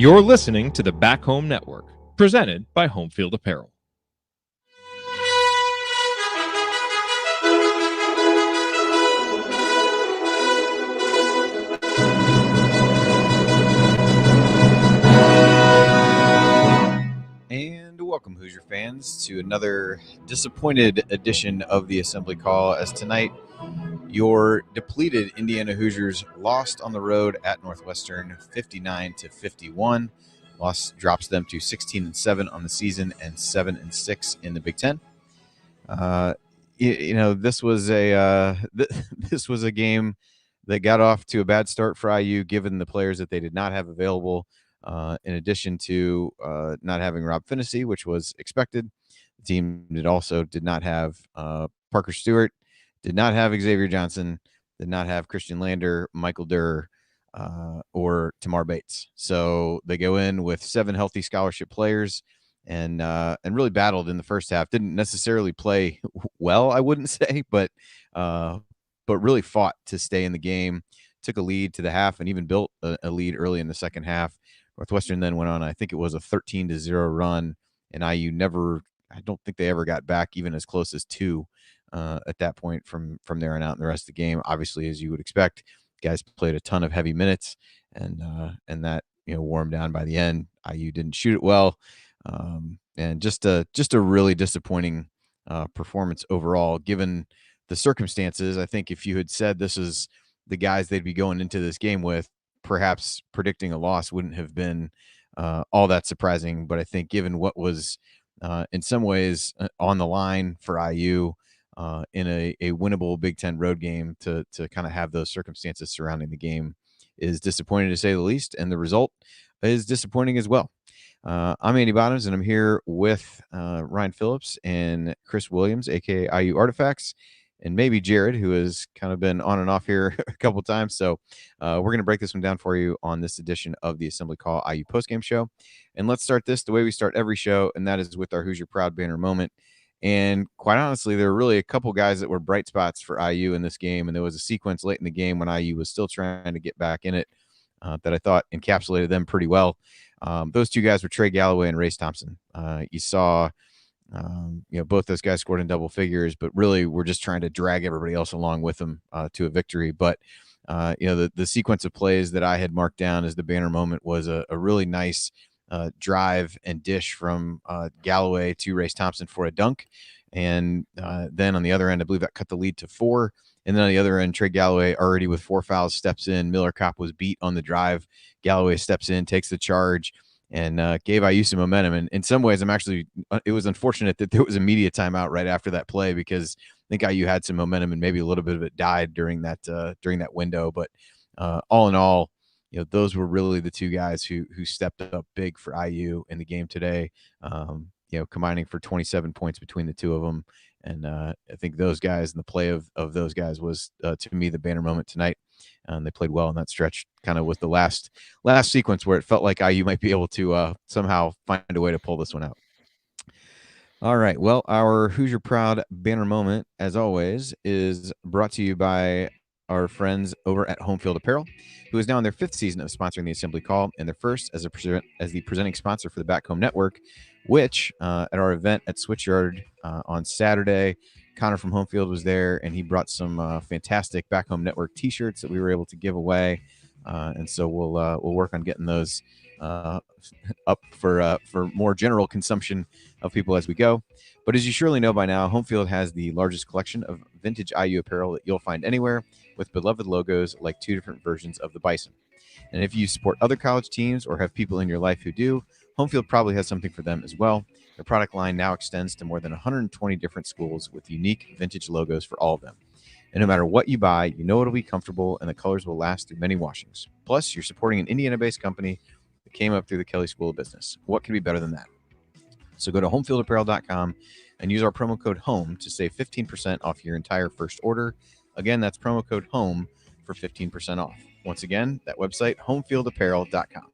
You're listening to the Back Home Network, presented by Homefield Apparel. And welcome, Hoosier fans, to another disappointed edition of the Assembly Call, as tonight your depleted Indiana Hoosiers lost on the road at Northwestern 59-51. Loss drops them to 16-7 on the season and 7-6 in the Big Ten. This was a game that got off to a bad start for IU, given the players that they did not have available. In addition to not having Rob Finney, which was expected, the team did not have Parker Stewart, did not have Xavier Johnson, did not have Christian Lander, Michael Durr, or Tamar Bates. So they go in with 7 healthy scholarship players and really battled in the first half. Didn't necessarily play well, I wouldn't say, but really fought to stay in the game. Took a lead to the half and even built a lead early in the second half. Northwestern then went on, I think it was a 13-0 run, and IU I don't think they ever got back even as close as 2 at that point from there on out in the rest of the game. Obviously, as you would expect, guys played a ton of heavy minutes, and that wore them down by the end. IU didn't shoot it well, and just a really disappointing performance overall, given the circumstances. I think if you had said this is the guys they'd be going into this game with, perhaps predicting a loss wouldn't have been all that surprising. But I think given what was in some ways on the line for IU in a winnable Big Ten road game, to kind of have those circumstances surrounding the game is disappointing, to say the least. And the result is disappointing as well. I'm Andy Bottoms, and I'm here with Ryan Phillips and Chris Williams, aka IU Artifacts, and maybe Jared, who has kind of been on and off here a couple of times. So we're going to break this one down for you on this edition of the Assembly Call IU Postgame Show. And let's start this the way we start every show, and that is with our Hoosier Proud banner moment. And quite honestly, there were really a couple guys that were bright spots for IU in this game, and there was a sequence late in the game when IU was still trying to get back in it that I thought encapsulated them pretty well. Those two guys were Trey Galloway and Race Thompson. You saw both those guys scored in double figures, but really we're just trying to drag everybody else along with them to a victory. But the sequence of plays that I had marked down as the banner moment was a really nice drive and dish from Galloway to Race Thompson for a dunk. And then on the other end, I believe that cut the lead to 4. And then on the other end, Trey Galloway, already with 4 fouls, steps in. Miller Kopp was beat on the drive. Galloway steps in, takes the charge, and gave IU some momentum. And in some ways, it was unfortunate that there was a media timeout right after that play, because I think IU had some momentum and maybe a little bit of it died during that window. But all in all, those were really the two guys who stepped up big for IU in the game today, combining for 27 points between the two of them. And I think those guys and the play of those guys was, to me, the banner moment tonight. They played well in that stretch. Kind of was the last sequence where it felt like IU might be able to somehow find a way to pull this one out. All right. Well, our Hoosier Proud banner moment, as always, is brought to you by our friends over at Homefield Apparel, who is now in their 5th season of sponsoring the Assembly Call, and their first as the presenting sponsor for the Back Home Network, which at our event at Switchyard on Saturday, Connor from Homefield was there, and he brought some fantastic Back Home Network T-shirts that we were able to give away, and so we'll work on getting those up for more general consumption of people as we go. But as you surely know by now, Homefield has the largest collection of vintage IU apparel that you'll find anywhere, with beloved logos like 2 different versions of the Bison. And if you support other college teams or have people in your life who do, Homefield probably has something for them as well. Their product line now extends to more than 120 different schools with unique vintage logos for all of them. And no matter what you buy, you know it'll be comfortable and the colors will last through many washings. Plus, you're supporting an Indiana-based company that came up through the Kelley School of Business. What can be better than that? So go to homefieldapparel.com and use our promo code HOME to save 15% off your entire first order. Again, that's promo code HOME for 15% off. Once again, that website, homefieldapparel.com.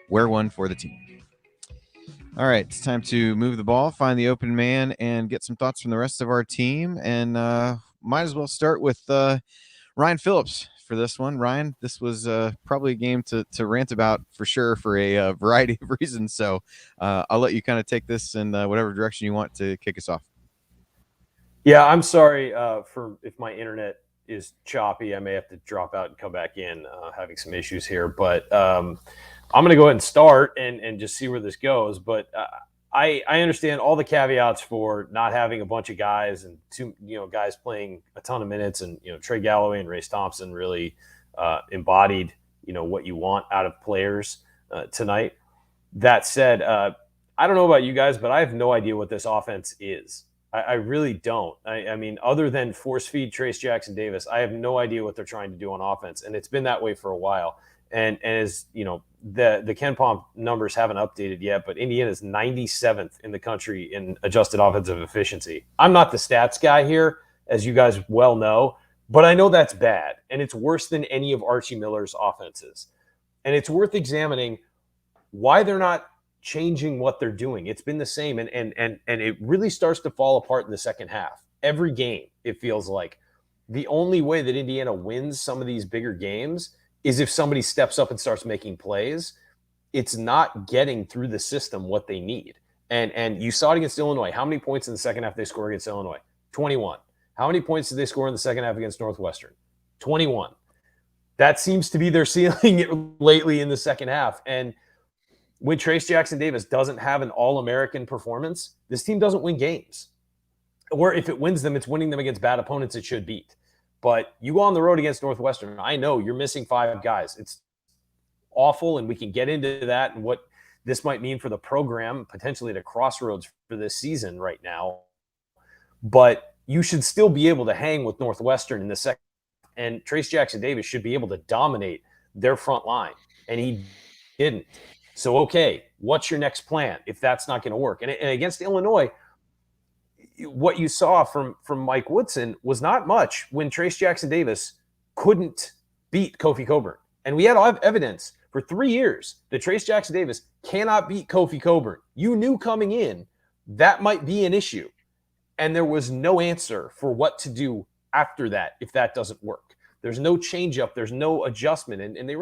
Wear one for the team. All right, it's time to move the ball, find the open man, and get some thoughts from the rest of our team. And might as well start with Ryan Phillips for this one. Ryan, this was probably a game to rant about for sure for a variety of reasons. So I'll let you kind of take this in whatever direction you want to kick us off. Yeah, I'm sorry for if my internet is choppy. I may have to drop out and come back in, having some issues here. But I'm going to go ahead and start and just see where this goes. But I understand all the caveats for not having a bunch of guys and guys playing a ton of minutes, and Trey Galloway and Race Thompson really embodied what you want out of players tonight. That said, I don't know about you guys, but I have no idea what this offense is. I really don't. I mean, other than force feed Trace Jackson Davis, I have no idea what they're trying to do on offense, and it's been that way for a while. And as the Ken Pom numbers haven't updated yet, but Indiana is 97th in the country in adjusted offensive efficiency. I'm not the stats guy here, as you guys well know, but I know that's bad, and it's worse than any of Archie Miller's offenses. And it's worth examining why they're not changing what they're doing. It's been the same, and it really starts to fall apart in the second half. Every game, it feels like the only way that Indiana wins some of these bigger games is if somebody steps up and starts making plays. It's not getting through the system what they need. And you saw it against Illinois. How many points in the second half they score against Illinois? 21. How many points did they score in the second half against Northwestern? 21. That seems to be their ceiling lately in the second half. And when Trace Jackson Davis doesn't have an All-American performance, this team doesn't win games. Or if it wins them, it's winning them against bad opponents it should beat. But you go on the road against Northwestern, I know you're missing 5 guys. It's awful, and we can get into that and what this might mean for the program, potentially at a crossroads for this season right now. But you should still be able to hang with Northwestern in the second. And Trace Jackson Davis should be able to dominate their front line. And he didn't. So, okay, what's your next plan if that's not going to work? And against Illinois, what you saw from Mike Woodson was not much when Trace Jackson Davis couldn't beat Kofi Coburn. And we had evidence for 3 years that Trace Jackson Davis cannot beat Kofi Coburn. You knew coming in that might be an issue. And there was no answer for what to do after that if that doesn't work. There's no changeup. There's no adjustment. And they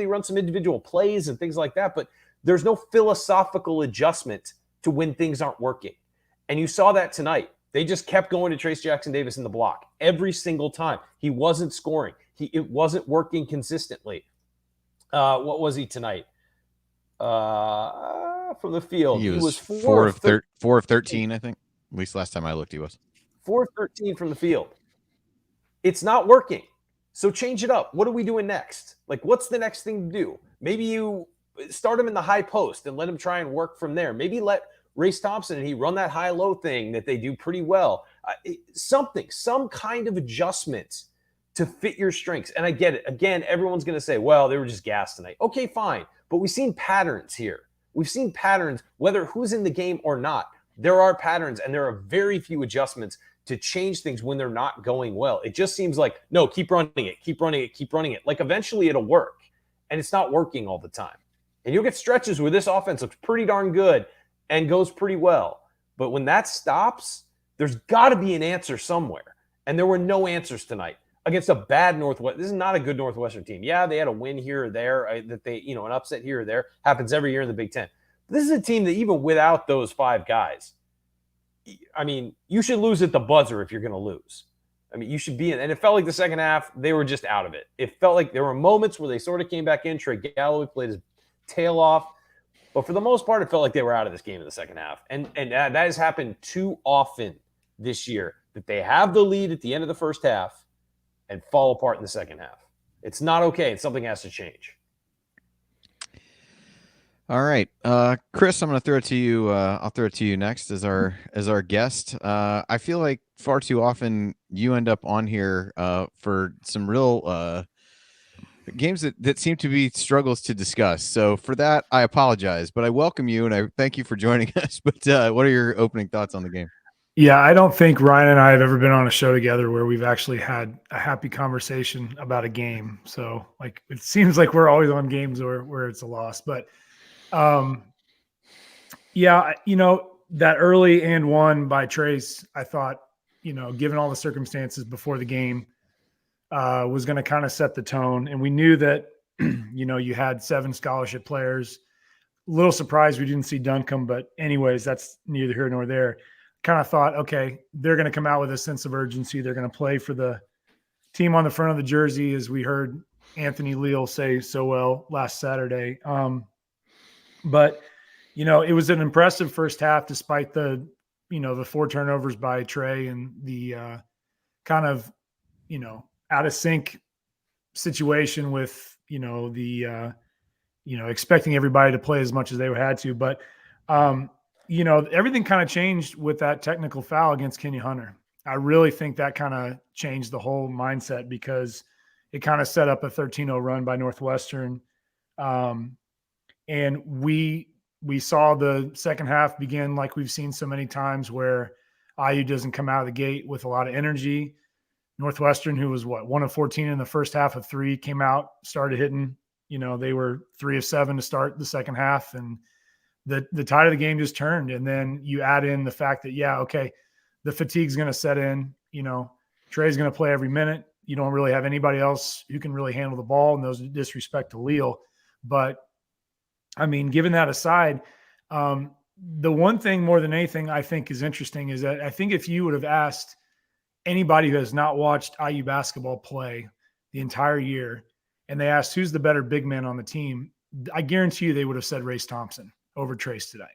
run some individual plays and things like that, but there's no philosophical adjustment to when things aren't working. And you saw that tonight. They just kept going to Trace Jackson Davis in the block every single time. He wasn't scoring. It wasn't working consistently. What was he tonight? From the field. He was 4 of 13, I think. At least last time I looked, he was. 4 of 13 from the field. It's not working. So change it up. What are we doing next? Like, what's the next thing to do? Maybe you start him in the high post and let him try and work from there. Maybe let Race Thompson and he run that high-low thing that they do pretty well. Some kind of adjustment to fit your strengths. And I get it. Again, everyone's going to say, well, they were just gassed tonight. Okay, fine. But we've seen patterns here. We've seen patterns, whether who's in the game or not. There are patterns, and there are very few adjustments to change things when they're not going well. It just seems like, no, keep running it. Like, eventually it'll work. And it's not working all the time. And you'll get stretches where this offense looks pretty darn good and goes pretty well. But when that stops, there's got to be an answer somewhere. And there were no answers tonight against a bad Northwest. This is not a good Northwestern team. Yeah, they had a win here or there, an upset here or there. Happens every year in the Big Ten. But this is a team that even without those 5 guys, I mean, you should lose at the buzzer if you're going to lose. I mean, you should be in. And it felt like the second half, they were just out of it. It felt like there were moments where they sort of came back in. Trey Galloway played his tail off. But for the most part, it felt like they were out of this game in the second half. And that has happened too often this year, that they have the lead at the end of the first half and fall apart in the second half. It's not okay, and something has to change. All right, Chris, I'm going to throw it to you. I'll throw it to you next as our guest. I feel like far too often you end up on here for some real games that seem to be struggles to discuss. So for that, I apologize, but I welcome you and I thank you for joining us. But what are your opening thoughts on the game? Yeah, I don't think Ryan and I have ever been on a show together where we've actually had a happy conversation about a game. So like, it seems like we're always on games where it's a loss, but yeah, that early and one by Trace, I thought, given all the circumstances before the game, was going to kind of set the tone. And we knew that, you had 7 scholarship players. A little surprised we didn't see Duncombe, but anyways, that's neither here nor there. Kind of thought, okay, they're going to come out with a sense of urgency. They're going to play for the team on the front of the jersey, as we heard Anthony Leal say so well last Saturday. But it was an impressive first half, despite the 4 turnovers by Trey and the kind of, out of sync situation with, expecting everybody to play as much as they had to. But, everything kind of changed with that technical foul against Kenny Hunter. I really think that kind of changed the whole mindset, because it kind of set up a 13-0 run by Northwestern. And we saw the second half begin like we've seen so many times, where IU doesn't come out of the gate with a lot of energy. Northwestern, who was 1 of 14 in the first half of 3, came out, started hitting. They were 3 of 7 to start the second half, and the tide of the game just turned. And then you add in the fact that, the fatigue's going to set in. Trey's going to play every minute. You don't really have anybody else who can really handle the ball, and those disrespect to Leal. But I mean, given that aside, the one thing more than anything I think is interesting is that I think if you would have asked anybody who has not watched IU basketball play the entire year, and they asked who's the better big man on the team, I guarantee you they would have said Race Thompson over Trace today.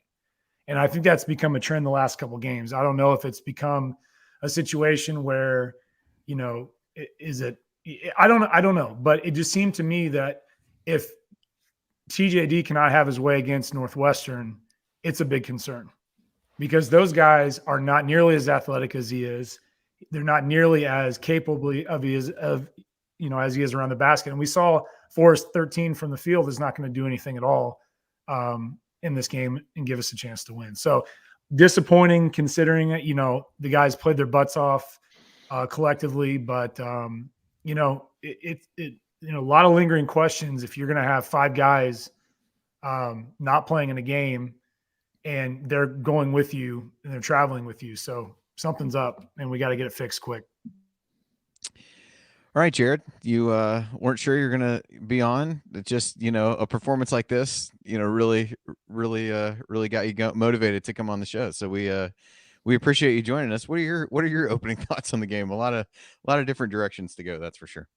And I think that's become a trend the last couple of games. I don't know if it's become a situation where, I don't know, but it just seemed to me that if TJD cannot have his way against Northwestern, it's a big concern, because those guys are not nearly as athletic as he is. They're not nearly as capable as he is around the basket. And we saw Forrest 13 from the field is not going to do anything at all in this game and give us a chance to win. So disappointing, considering it, the guys played their butts off collectively, but a lot of lingering questions if you're going to have 5 guys not playing in a game and they're going with you and they're traveling with you. So something's up, and we got to get it fixed quick. All right, Jared, you weren't sure you're going to be on. It's just, a performance like this, really got you motivated to come on the show. So we appreciate you joining us. What are your opening thoughts on the game? A lot of different directions to go. That's for sure.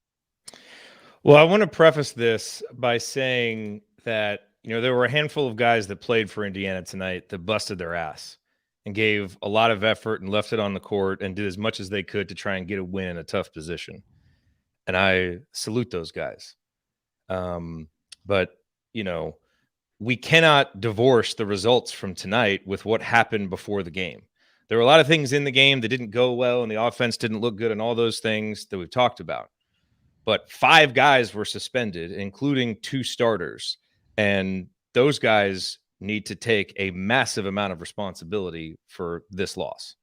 Well, I want to preface this by saying that, there were a handful of guys that played for Indiana tonight that busted their ass and gave a lot of effort and left it on the court and did as much as they could to try and get a win in a tough position. And I salute those guys. But, we cannot divorce the results from tonight with what happened before the game. There were a lot of things in the game that didn't go well, and the offense didn't look good, and all those things that we've talked about. But 5 guys were suspended, including 2 starters. And those guys need to take a massive amount of responsibility for this loss.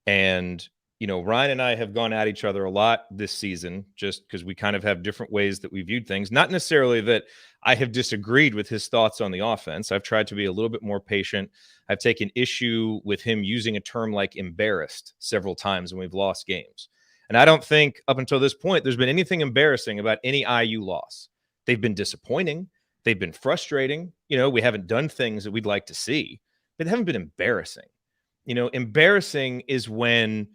And, Ryan and I have gone at each other a lot this season, just because we kind of have different ways that we viewed things. Not necessarily that I have disagreed with his thoughts on the offense. I've tried to be a little bit more patient. I've taken issue with him using a term like embarrassed several times when we've lost games. And I don't think up until this point there's been anything embarrassing about any IU loss. They've been disappointing. They've been frustrating. We haven't done things that we'd like to see, but they haven't been embarrassing. Embarrassing is when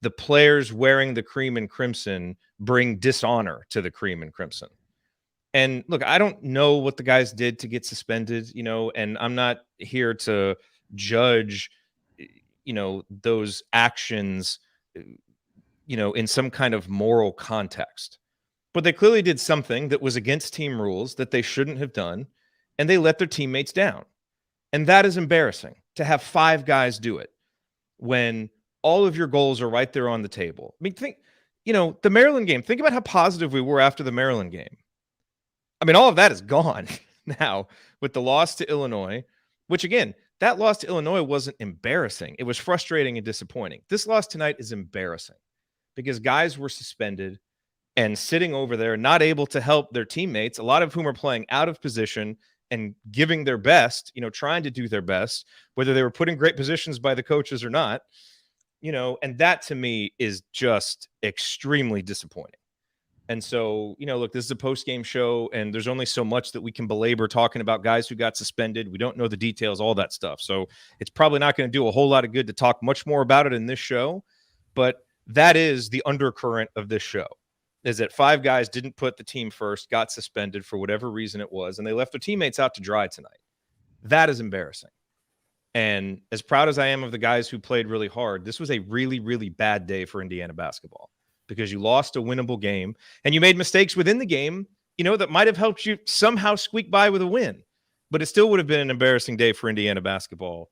the players wearing the cream and crimson bring dishonor to the cream and crimson. And look, I don't know what the guys did to get suspended, and I'm not here to judge, those actions, in some kind of moral context. But they clearly did something that was against team rules that they shouldn't have done, and they let their teammates down. And that is embarrassing, to have 5 guys do it when all of your goals are right there on the table. I mean, think, the Maryland game, think about how positive we were after the Maryland game. I mean, all of that is gone now with the loss to Illinois, which again, that loss to Illinois wasn't embarrassing. It was frustrating and disappointing. This loss tonight is embarrassing because guys were suspended and sitting over there, not able to help their teammates, a lot of whom are playing out of position and giving their best, trying to do their best, whether they were put in great positions by the coaches or not, and that to me is just extremely disappointing. And so, look, this is a post-game show, and there's only so much that we can belabor talking about guys who got suspended. We don't know the details, all that stuff. So it's probably not going to do a whole lot of good to talk much more about it in this show. But that is the undercurrent of this show, is that 5 guys didn't put the team first, got suspended for whatever reason it was, and they left their teammates out to dry tonight. That is embarrassing. And as proud as I am of the guys who played really hard, this was a really, really bad day for Indiana basketball, because you lost a winnable game and you made mistakes within the game, that might have helped you somehow squeak by with a win. But it still would have been an embarrassing day for Indiana basketball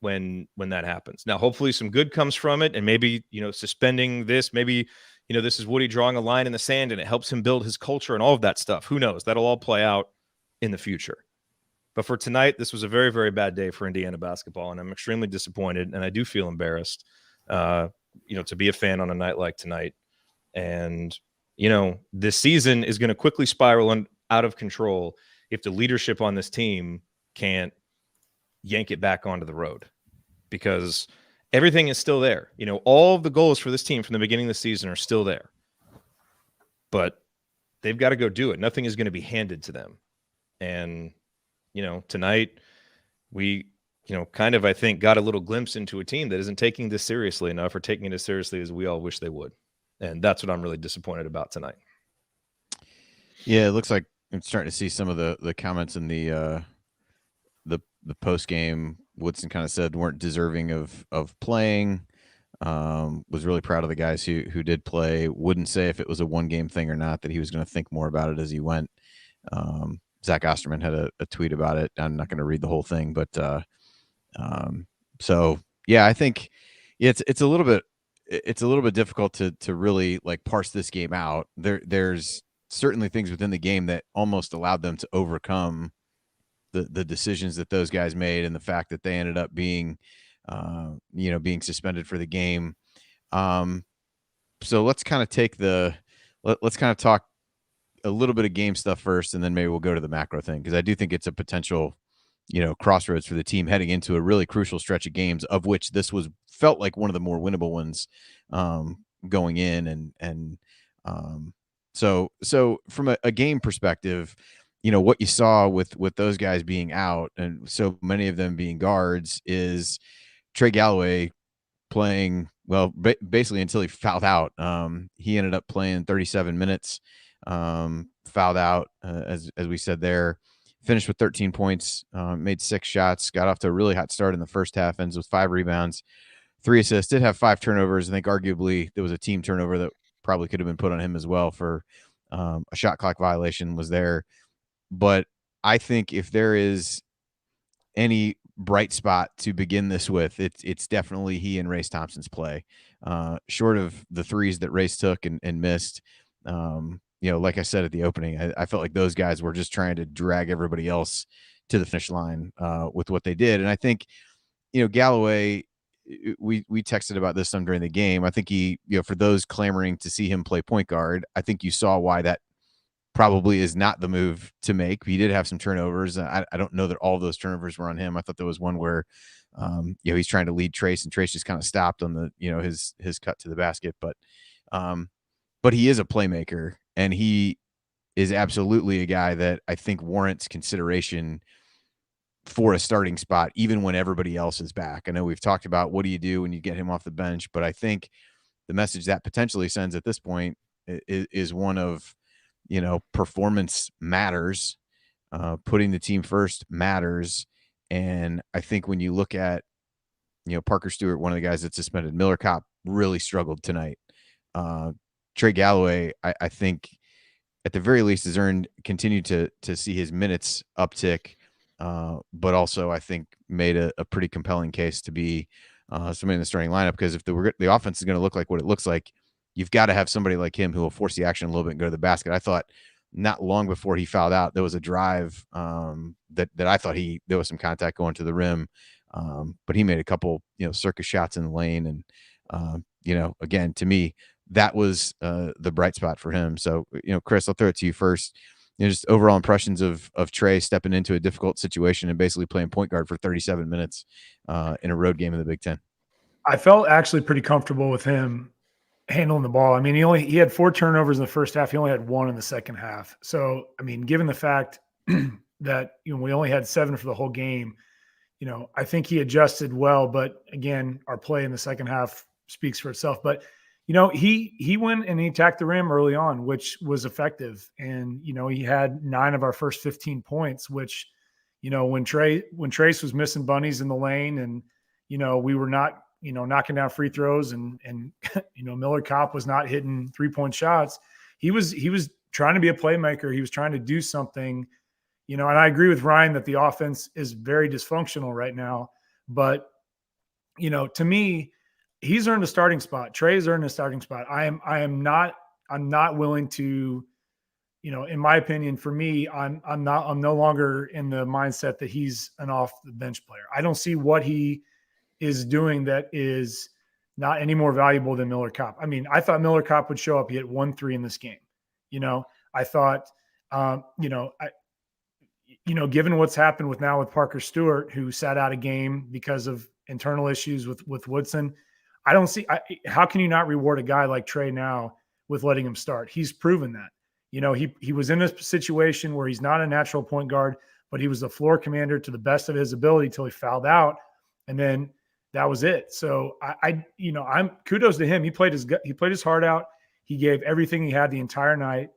when that happens. Now, hopefully some good comes from it, and maybe, suspending this, maybe, this is Woody drawing a line in the sand and it helps him build his culture and all of that stuff. Who knows? That'll all play out in the future. But for tonight, this was a very, very bad day for Indiana basketball, and I'm extremely disappointed, and I do feel embarrassed, to be a fan on a night like tonight. And, this season is going to quickly spiral out of control if the leadership on this team can't yank it back onto the road, because everything is still there. All of the goals for this team from the beginning of the season are still there, but they've got to go do it. Nothing is going to be handed to them. And, tonight we, kind of, I think, got a little glimpse into a team that isn't taking this seriously enough, or taking it as seriously as we all wish they would. And that's what I'm really disappointed about tonight. Yeah, it looks like I'm starting to see some of the comments in the post game. Woodson kind of said weren't deserving of playing. Was really proud of the guys who did play. Wouldn't say if it was a 1-game thing or not, that he was going to think more about it as he went. Zach Osterman had a tweet about it. I'm not going to read the whole thing, but so yeah, I think it's a little bit difficult to really like parse this game out. There's certainly things within the game that almost allowed them to overcome the decisions that those guys made, and the fact that they ended up being being suspended for the game. So let's kind of talk a little bit of game stuff first, and then maybe we'll go to the macro thing, because I do think it's a potential, crossroads for the team heading into a really crucial stretch of games, of which this felt like one of the more winnable ones going in. So from a game perspective, what you saw with those guys being out, and so many of them being guards, is Trey Galloway playing well, basically until he fouled out. He ended up playing 37 minutes. Fouled out, as we said there, finished with 13 points, made 6 shots, got off to a really hot start in the first half, ends with 5 rebounds, 3 assists, did have 5 turnovers. I think arguably there was a team turnover that probably could have been put on him as well for a shot clock violation was there. But I think if there is any bright spot to begin this with, it's definitely he and Race Thompson's play. Short of the threes that Race took and missed, like I said at the opening, I felt like those guys were just trying to drag everybody else to the finish line with what they did. And I think, Galloway, we texted about this some during the game. I think he, for those clamoring to see him play point guard, I think you saw why that probably is not the move to make. He did have some turnovers. I don't know that all of those turnovers were on him. I thought there was one where, he's trying to lead Trace, and Trace just kind of stopped on the, his cut to the basket. But he is a playmaker, and he is absolutely a guy that I think warrants consideration for a starting spot, even when everybody else is back. I know we've talked about what do you do when you get him off the bench, but I think the message that potentially sends at this point is one of, performance matters, putting the team first matters. And I think when you look at, Parker Stewart, one of the guys that's suspended, Miller Kopp really struggled tonight. Trey Galloway, I think at the very least has continued to see his minutes uptick, but also I think made a pretty compelling case to be somebody in the starting lineup, because if the offense is going to look like what it looks like, you've got to have somebody like him who will force the action a little bit and go to the basket. I thought not long before he fouled out, there was a drive that I thought there was some contact going to the rim, but he made a couple, circus shots in the lane. And, again, to me, that was the bright spot for him. So, Chris, I'll throw it to you first. Just overall impressions of Trey stepping into a difficult situation and basically playing point guard for 37 minutes in a road game in the Big Ten. I felt actually pretty comfortable with him handling the ball. I mean, he had 4 turnovers in the first half. He only had 1 in the second half. So, I mean, given the fact that we only had 7 for the whole game, I think he adjusted well. But again, our play in the second half speaks for itself. But he went and he attacked the rim early on, which was effective. And he had 9 of our first 15 points, which when Trace was missing bunnies in the lane, and we were not knocking down free throws, and Miller Kopp was not hitting 3-point shots. He was trying to be a playmaker. He was trying to do something, and I agree with Ryan that the offense is very dysfunctional right now. But to me, he's earned a starting spot. Trey's earned a starting spot. I'm not willing to, in my opinion, for me, I'm no longer in the mindset that he's an off the bench player. I don't see what he is doing that is not any more valuable than Miller Kopp. I mean, I thought Miller Kopp would show up. He hit 1-3 in this game. I thought, given what's happened with Parker Stewart, who sat out a game because of internal issues with Woodson, I don't see how can you not reward a guy like Trey now with letting him start? He's proven that. He was in a situation where he's not a natural point guard, but he was the floor commander to the best of his ability till he fouled out, and then that was it. So I'm kudos to him. He played his heart out. He gave everything he had the entire night.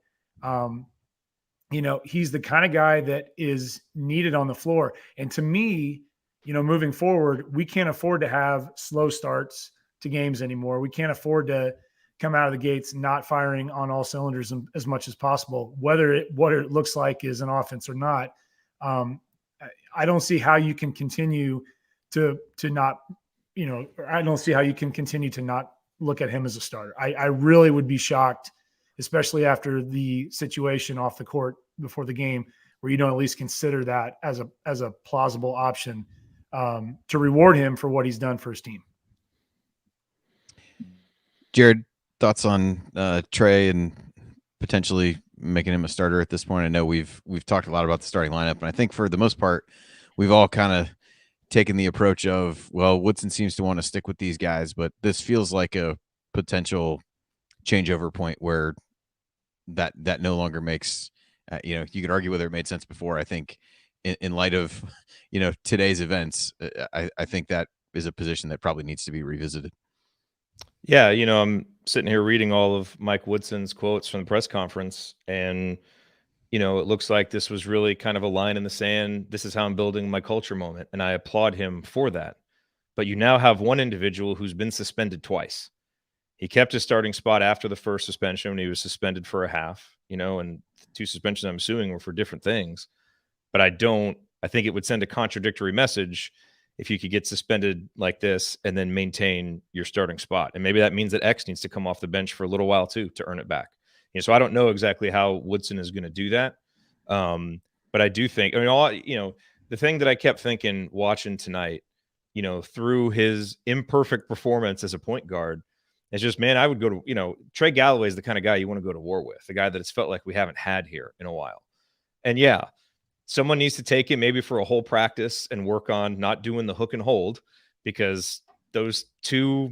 He's the kind of guy that is needed on the floor. And to me, moving forward, we can't afford to have slow starts to games anymore. We can't afford to come out of the gates not firing on all cylinders as much as possible, what it looks like is an offense or not. I don't see how you can continue to not, I don't see how you can continue to not look at him as a starter. I really would be shocked, especially after the situation off the court before the game, where you don't at least consider that as a plausible option to reward him for what he's done for his team. Jared, thoughts on Trey and potentially making him a starter at this point? I know we've talked a lot about the starting lineup, and I think for the most part, we've all kind of taken the approach of, well, Woodson seems to want to stick with these guys, but this feels like a potential changeover point where that no longer makes, you could argue whether it made sense before. I think in light of, today's events, I think that is a position that probably needs to be revisited. Yeah, I'm sitting here reading all of Mike Woodson's quotes from the press conference, and, it looks like this was really kind of a line in the sand. This is how I'm building my culture moment, and I applaud him for that. But you now have one individual who's been suspended twice. He kept his starting spot after the first suspension when he was suspended for a half, and 2 suspensions I'm assuming were for different things. But I think it would send a contradictory message if you could get suspended like this and then maintain your starting spot. And maybe that means that X needs to come off the bench for a little while too to earn it back. So I don't know exactly how Woodson is going to do that. But I do think, the thing that I kept thinking watching tonight, through his imperfect performance as a point guard, is just, man, I would go to, Trey Galloway is the kind of guy you want to go to war with, the guy that it's felt like we haven't had here in a while. And yeah, someone needs to take him maybe for a whole practice and work on not doing the hook and hold, because those two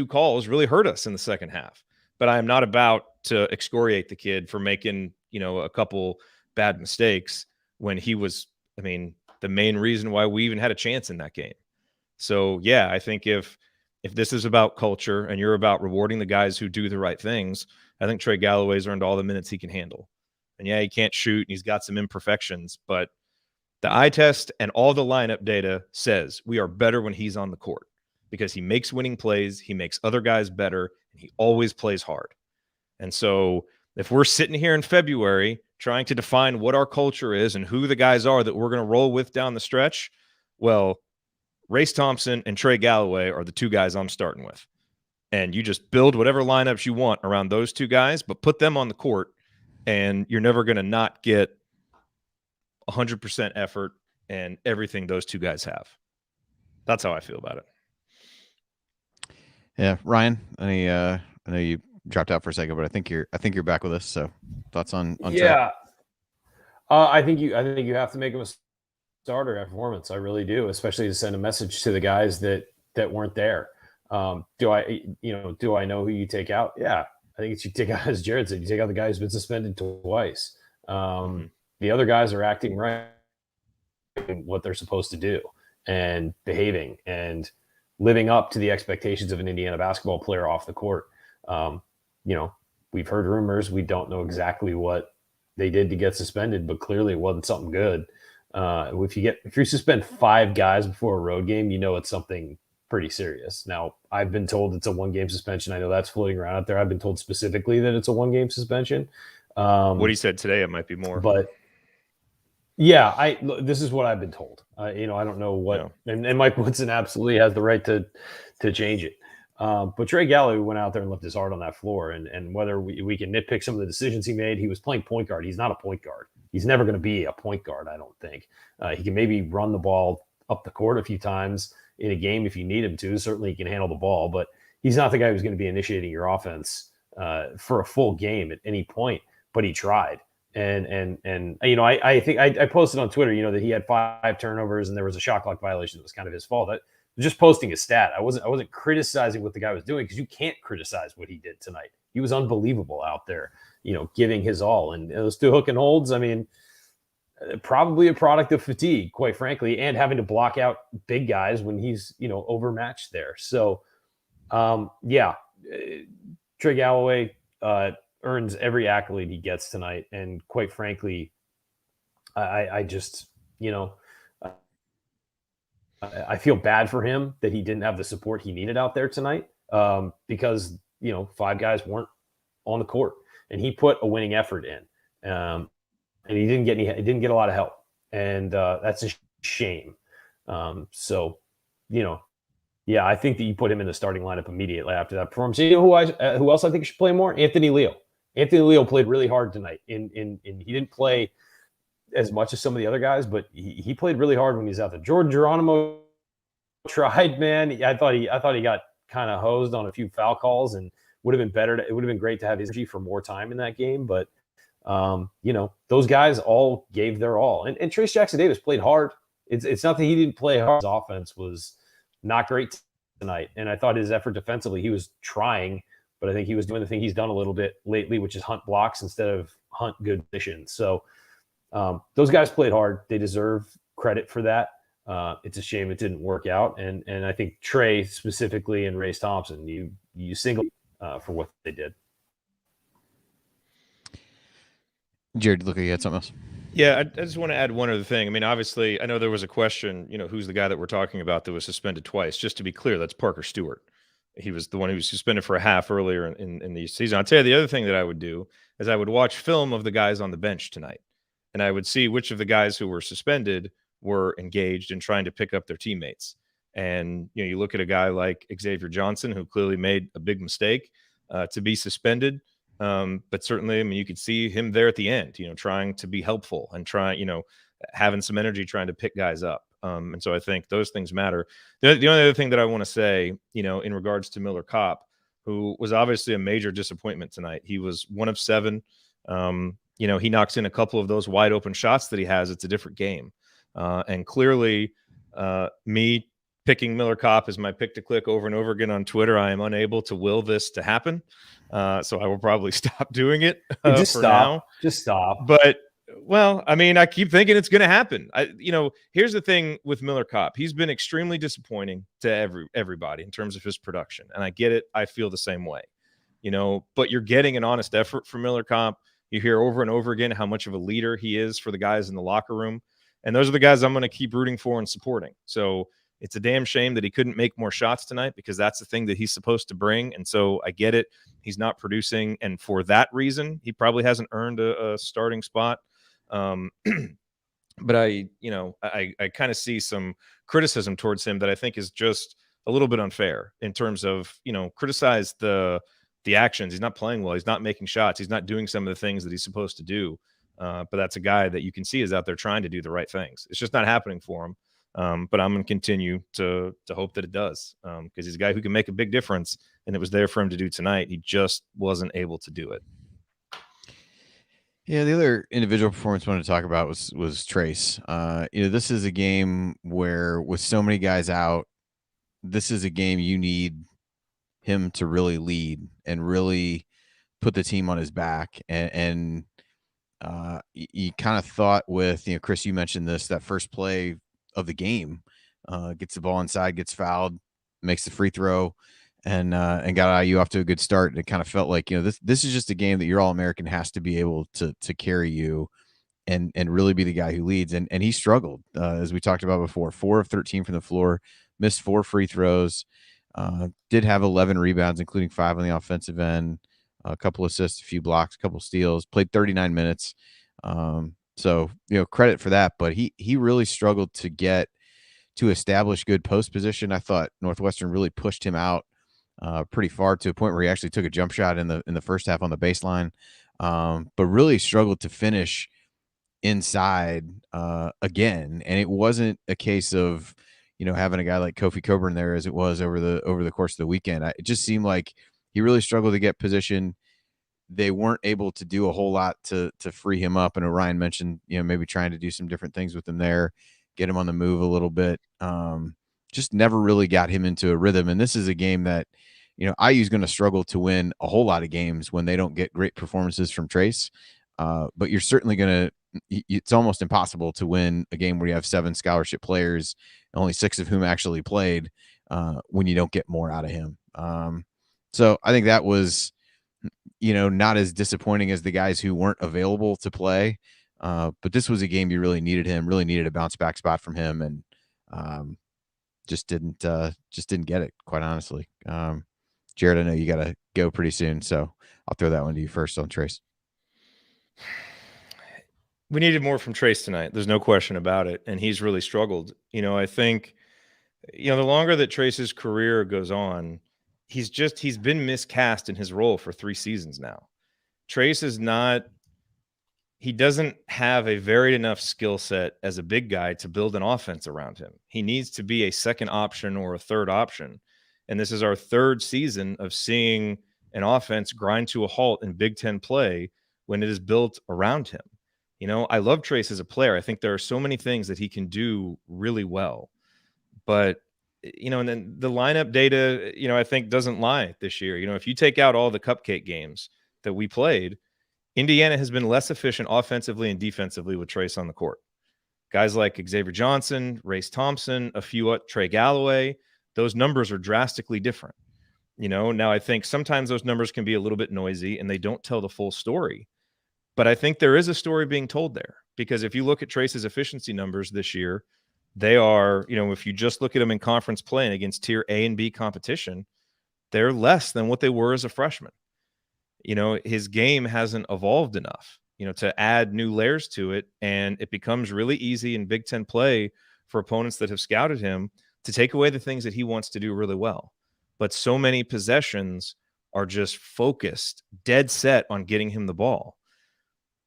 calls really hurt us in the second half. But I am not about to excoriate the kid for making, a couple bad mistakes when he was, the main reason why we even had a chance in that game. So yeah, I think if this is about culture and you're about rewarding the guys who do the right things, I think Trey Galloway's earned all the minutes he can handle. And yeah, he can't shoot and he's got some imperfections, but the eye test and all the lineup data says we are better when he's on the court, because he makes winning plays, he makes other guys better, and he always plays hard. And so if we're sitting here in February trying to define what our culture is and who the guys are that we're going to roll with down the stretch, well, Race Thompson and Trey Galloway are the 2 guys I'm starting with. And you just build whatever lineups you want around those 2 guys, but put them on the court, and you're never going to not get 100% effort and everything those 2 guys have. That's how I feel about it. Yeah, Ryan, I know you dropped out for a second, but I think you're back with us. So thoughts on yeah. I think you have to make him a starter at performance. I really do, especially to send a message to the guys that weren't there. Do I know who you take out? Yeah, I think it's you take out, as Jared said, you take out the guy who's been suspended twice. The other guys are acting right in what they're supposed to do and behaving and living up to the expectations of an Indiana basketball player off the court. We've heard rumors. We don't know exactly what they did to get suspended, but clearly it wasn't something good. If you suspend 5 guys before a road game, it's something pretty serious. Now, I've been told it's a 1-game suspension. I know that's floating around out there. I've been told specifically that it's a 1-game suspension. What he said today, it might be more. But yeah, this is what I've been told. I don't know what, and Mike Woodson absolutely has the right to change it. But Trey Galloway went out there and left his heart on that floor. And whether we can nitpick some of the decisions he made, he was playing point guard. He's not a point guard. He's never going to be a point guard, I don't think. He can maybe run the ball up the court a few times in a game if you need him to. Certainly he can handle the ball, but he's not the guy who's going to be initiating your offense for a full game at any point. But he tried. And I think I posted on Twitter, that he had 5 turnovers and there was a shot clock violation that was kind of his fault. Just posting a stat. I wasn't criticizing what the guy was doing, because you can't criticize what he did tonight. He was unbelievable out there, giving his all. And those 2 hook and holds, probably a product of fatigue, quite frankly, and having to block out big guys when he's, overmatched there. So, Trey Galloway earns every accolade he gets tonight. And quite frankly, I just, I feel bad for him that he didn't have the support he needed out there tonight, because 5 guys weren't on the court, and he put a winning effort in, and he didn't get a lot of help, and that's a shame. I think that you put him in the starting lineup immediately after that performance. You know who else I think should play more? Anthony Leo. Anthony Leo played really hard tonight. In he didn't play as much as some of the other guys, but he played really hard when he's out there. Jordan Geronimo tried, man. I thought he got kind of hosed on a few foul calls, and would have been better. It would have been great to have his energy for more time in that game. But those guys all gave their all, and Trace Jackson Davis played hard. It's not that he didn't play hard. His offense was not great tonight, and I thought his effort defensively, he was trying, but I think he was doing the thing he's done a little bit lately, which is hunt blocks instead of hunt good positions. So those guys played hard. They deserve credit for that. It's a shame it didn't work out. And I think Trey specifically and Race Thompson, you single for what they did. Jared, look like you had something else. Yeah, I just want to add one other thing. Obviously, I know there was a question, who's the guy that we're talking about that was suspended twice. Just to be clear, that's Parker Stewart. He was the one who was suspended for a half earlier in the season. I'll tell you the other thing that I would do is I would watch film of the guys on the bench tonight, and I would see which of the guys who were suspended were engaged in trying to pick up their teammates. And, you look at a guy like Xavier Johnson, who clearly made a big mistake to be suspended. But certainly, you could see him there at the end, trying to be helpful and having some energy, trying to pick guys up. And so I think those things matter. The only other thing that I want to say, in regards to Miller Kopp, who was obviously a major disappointment tonight. He was 1 of 7. He knocks in a couple of those wide open shots that he has. It's a different game. And clearly, me picking Miller Kopp as my pick to click over and over again on Twitter, I am unable to will this to happen. So I will probably stop doing it Just stop. Just stop. But, I keep thinking it's going to happen. Here's the thing with Miller Kopp. He's been extremely disappointing to everybody in terms of his production. And I get it. I feel the same way, but you're getting an honest effort from Miller Kopp. You hear over and over again how much of a leader he is for the guys in the locker room. And those are the guys I'm going to keep rooting for and supporting. So it's a damn shame that he couldn't make more shots tonight, because that's the thing that he's supposed to bring. And so I get it. He's not producing. And for that reason, he probably hasn't earned a starting spot. But I kind of see some criticism towards him that I think is just a little bit unfair in terms of, criticize the actions. He's not playing well. He's not making shots. He's not doing some of the things that he's supposed to do. But that's a guy that you can see is out there trying to do the right things. It's just not happening for him. But I'm going to continue to hope that it does, because he's a guy who can make a big difference, and it was there for him to do tonight. He just wasn't able to do it. Yeah, the other individual performance I wanted to talk about was Trace. This is a game where, with so many guys out, this is a game you need him to really lead and really put the team on his back. And you kind of thought with, Chris, you mentioned this, that first play of the game, gets the ball inside, gets fouled, makes the free throw, and got IU off to a good start. And it kind of felt like, this is just a game that your All-American has to be able to carry you and really be the guy who leads. And he struggled, as we talked about before, 4 of 13 from the floor, missed 4 free throws, did have 11 rebounds, including 5 on the offensive end, a couple assists, a few blocks, a couple steals, played 39 minutes. So, credit for that, but he really struggled to establish good post position. I thought Northwestern really pushed him out pretty far, to a point where he actually took a jump shot in the first half on the baseline, but really struggled to finish inside again. And it wasn't a case of, having a guy like Kofi Coburn there as it was over the course of the weekend. It just seemed like he really struggled to get position. They weren't able to do a whole lot to free him up. And Orion mentioned, maybe trying to do some different things with him there, get him on the move a little bit. Just never really got him into a rhythm. And this is a game that, IU is going to struggle to win a whole lot of games when they don't get great performances from Trace. But you're certainly going to, it's almost impossible to win a game where you have 7 scholarship players, only 6 of whom actually played, when you don't get more out of him. So I think that was, not as disappointing as the guys who weren't available to play. But this was a game you really needed a bounce back spot from him. And just didn't get it, quite honestly. Jared, I know you got to go pretty soon, so I'll throw that one to you first on Trace. We needed more from Trace tonight. There's no question about it. And he's really struggled. I think, the longer that Trace's career goes on, he's been miscast in his role for 3 seasons now. Trace he doesn't have a varied enough skill set as a big guy to build an offense around him. He needs to be a second option or a third option. And this is our 3rd season of seeing an offense grind to a halt in Big Ten play when it is built around him. I love Trace as a player. I think there are so many things that he can do really well. But, and then the lineup data, I think doesn't lie this year. If you take out all the cupcake games that we played, Indiana has been less efficient offensively and defensively with Trace on the court. Guys like Xavier Johnson, Race Thompson, Trey Galloway, those numbers are drastically different. Now I think sometimes those numbers can be a little bit noisy and they don't tell the full story. But I think there is a story being told there, because if you look at Trace's efficiency numbers this year, they are, if you just look at them in conference play and against tier A and B competition, they're less than what they were as a freshman. His game hasn't evolved enough, to add new layers to it. And it becomes really easy in Big Ten play for opponents that have scouted him to take away the things that he wants to do really well. But so many possessions are just focused, dead set on getting him the ball.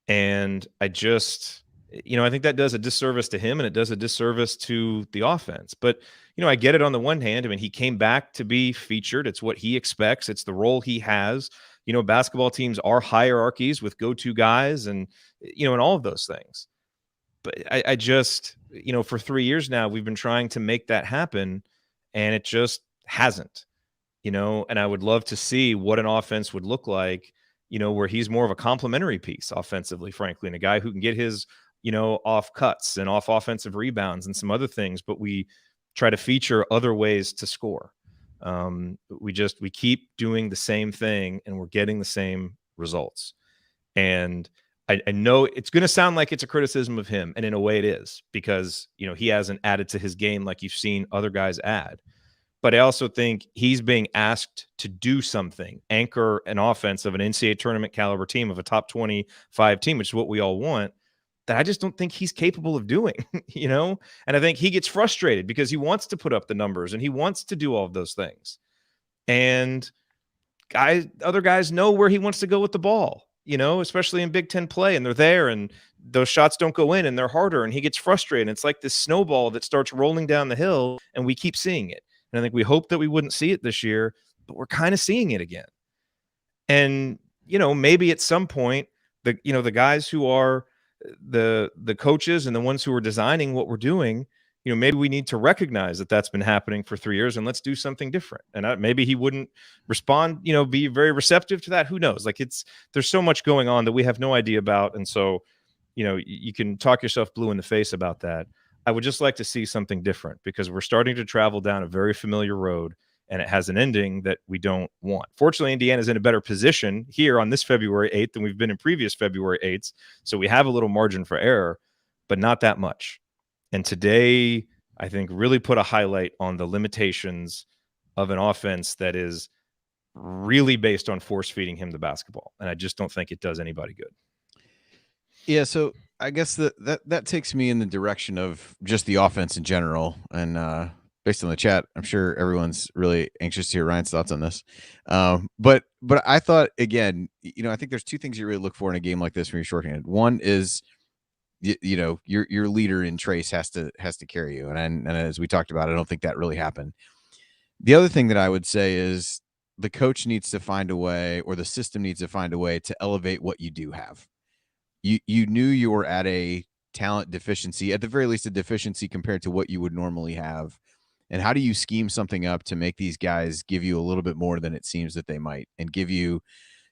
And I think that does a disservice to him and it does a disservice to the offense. But, I get it on the one hand. I mean, he came back to be featured. It's what he expects. It's the role he has. Basketball teams are hierarchies with go-to guys and, and all of those things. But I just, for 3 years now, we've been trying to make that happen and it just hasn't, and I would love to see what an offense would look like, where he's more of a complementary piece offensively, frankly, and a guy who can get his, off cuts and off offensive rebounds and some other things, but we try to feature other ways to score. We keep doing the same thing and we're getting the same results. And I know it's going to sound like it's a criticism of him. And in a way it is, because, he hasn't added to his game like you've seen other guys add. But I also think he's being asked to do something, anchor an offense of an NCAA tournament caliber team, of a top 25 team, which is what we all want, that I just don't think he's capable of doing, And I think he gets frustrated because he wants to put up the numbers and he wants to do all of those things. And other guys know where he wants to go with the ball, especially in Big Ten play, and they're there and those shots don't go in and they're harder and he gets frustrated. It's like this snowball that starts rolling down the hill and we keep seeing it. And I think we hoped that we wouldn't see it this year, but we're kind of seeing it again. And, maybe at some point, the guys who are the coaches and the ones who are designing what we're doing, maybe we need to recognize that that's been happening for 3 years and let's do something different. And maybe he wouldn't respond, be very receptive to that. Who knows? Like there's so much going on that we have no idea about. And so, you can talk yourself blue in the face about that. I would just like to see something different because we're starting to travel down a very familiar road and it has an ending that we don't want. Fortunately, Indiana's in a better position here on this February 8th than we've been in previous February 8ths. So we have a little margin for error, but not that much. And today, I think, really put a highlight on the limitations of an offense that is really based on force feeding him the basketball. And I just don't think it does anybody good. Yeah, so I guess that takes me in the direction of just the offense in general. And based on the chat, I'm sure everyone's really anxious to hear Ryan's thoughts on this. But I thought, again, I think there's two things you really look for in a game like this when you're shorthanded. One is, your leader in Trace has to carry you. And as we talked about, I don't think that really happened. The other thing that I would say is the coach needs to find a way, or the system needs to find a way to elevate what you do have. You knew you were at a talent deficiency, at the very least a deficiency compared to what you would normally have. And how do you scheme something up to make these guys give you a little bit more than it seems that they might, and give you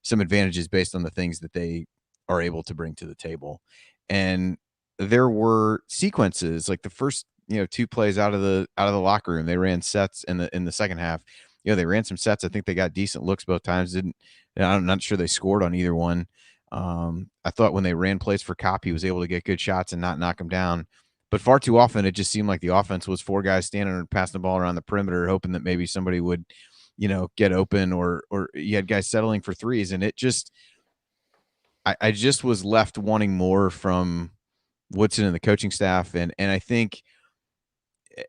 some advantages based on the things that they are able to bring to the table? And there were sequences like the first, 2 plays out of the locker room. They ran sets in the second half. They ran some sets. I think they got decent looks both times. I'm not sure they scored on either one. I thought when they ran plays for Kopp, he was able to get good shots and not knock them down. But far too often, it just seemed like the offense was 4 guys standing and passing the ball around the perimeter, hoping that maybe somebody would, get open, or you had guys settling for threes. And it just, I just was left wanting more from Woodson and the coaching staff. And I think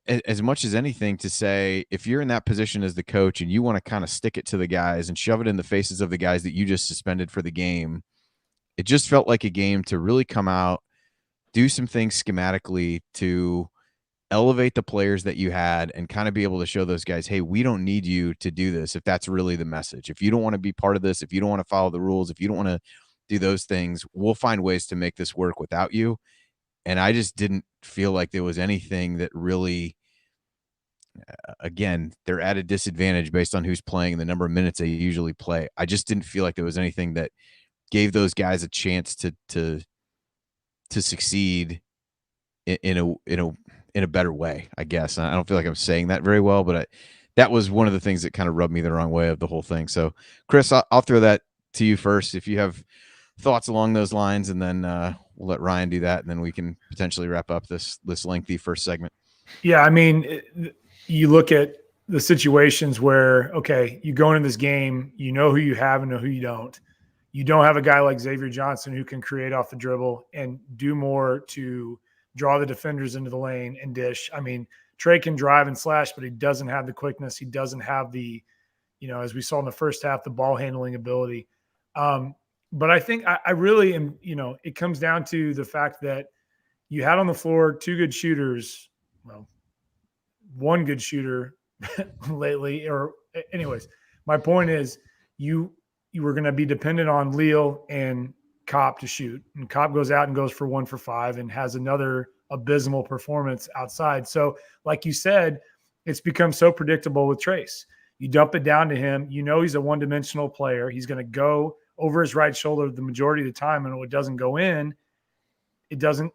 as much as anything to say, if you're in that position as the coach and you want to kind of stick it to the guys and shove it in the faces of the guys that you just suspended for the game, it just felt like a game to really come out, do some things schematically to elevate the players that you had and kind of be able to show those guys, hey, we don't need you to do this. If that's really the message, if you don't want to be part of this, if you don't want to follow the rules, if you don't want to do those things, we'll find ways to make this work without you. And I just didn't feel like there was anything that really, again, they're at a disadvantage based on who's playing and the number of minutes they usually play. I just didn't feel like there was anything that gave those guys a chance to succeed in a better way, I guess. I don't feel like I'm saying that very well, but that was one of the things that kind of rubbed me the wrong way of the whole thing. So, Chris, I'll throw that to you first, if you have thoughts along those lines, and then we'll let Ryan do that, and then we can potentially wrap up this lengthy first segment. Yeah, I mean, you look at the situations where, okay, you go into this game, you know who you have and know who you don't. You don't have a guy like Xavier Johnson who can create off the dribble and do more to draw the defenders into the lane and dish. I mean, Trey can drive and slash, but he doesn't have the quickness. He doesn't have the, as we saw in the first half, the ball handling ability. But I think I really am, it comes down to the fact that you had on the floor 2 good shooters. Well, 1 good shooter lately, or anyways, my point is you were going to be dependent on Leal and Kopp to shoot, and Kopp goes out and goes for 1 for 5 and has another abysmal performance outside. So like you said, it's become so predictable with Trace. You dump it down to him. He's a one-dimensional player. He's going to go over his right shoulder the majority of the time. And when it doesn't go in, it doesn't,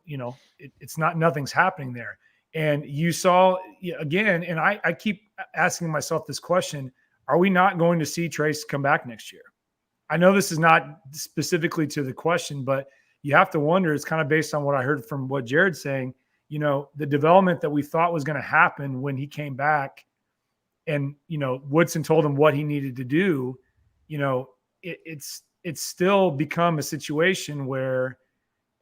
it's not, nothing's happening there. And you saw again, and I keep asking myself this question, are we not going to see Trace come back next year? I know this is not specifically to the question, but you have to wonder, it's kind of based on what I heard from what Jared's saying, the development that we thought was going to happen when he came back and, Woodson told him what he needed to do, it's still become a situation where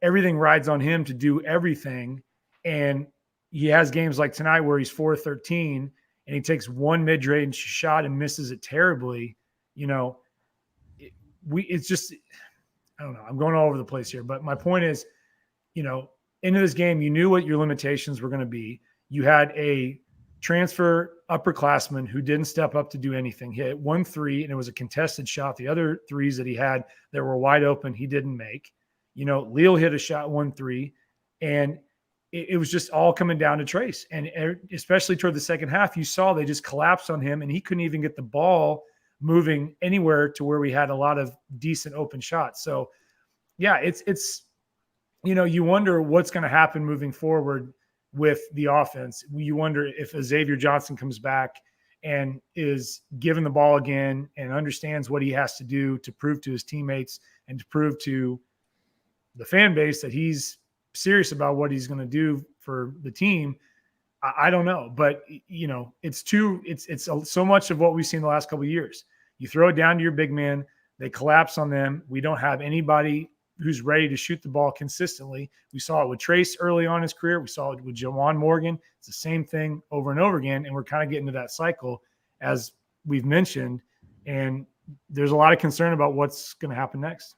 everything rides on him to do everything. And he has games like tonight where he's 4-13 and he takes 1 mid-range shot and misses it terribly. It's just, I don't know. I'm going all over the place here, but my point is, into this game, you knew what your limitations were going to be. You had a transfer upperclassman who didn't step up to do anything. He hit 1 3 and it was a contested shot. The other threes that he had that were wide open, he didn't make. Leal hit a shot 1 3, and it was just all coming down to Trace. And especially toward the second half, you saw they just collapsed on him, and he couldn't even get the ball moving anywhere to where we had a lot of decent open shots. So yeah, it's you wonder what's going to happen moving forward with the offense. You wonder if Xavier Johnson comes back and is given the ball again and understands what he has to do to prove to his teammates and to prove to the fan base that he's serious about what he's going to do for the team. I don't know, but it's so much of what we've seen the last couple of years. You throw it down to your big man, they collapse on them. We don't have anybody who's ready to shoot the ball consistently. We saw it with Trace early on in his career. We saw it with Jawan Morgan. It's the same thing over and over again. And we're kind of getting to that cycle, as we've mentioned. And there's a lot of concern about what's going to happen next.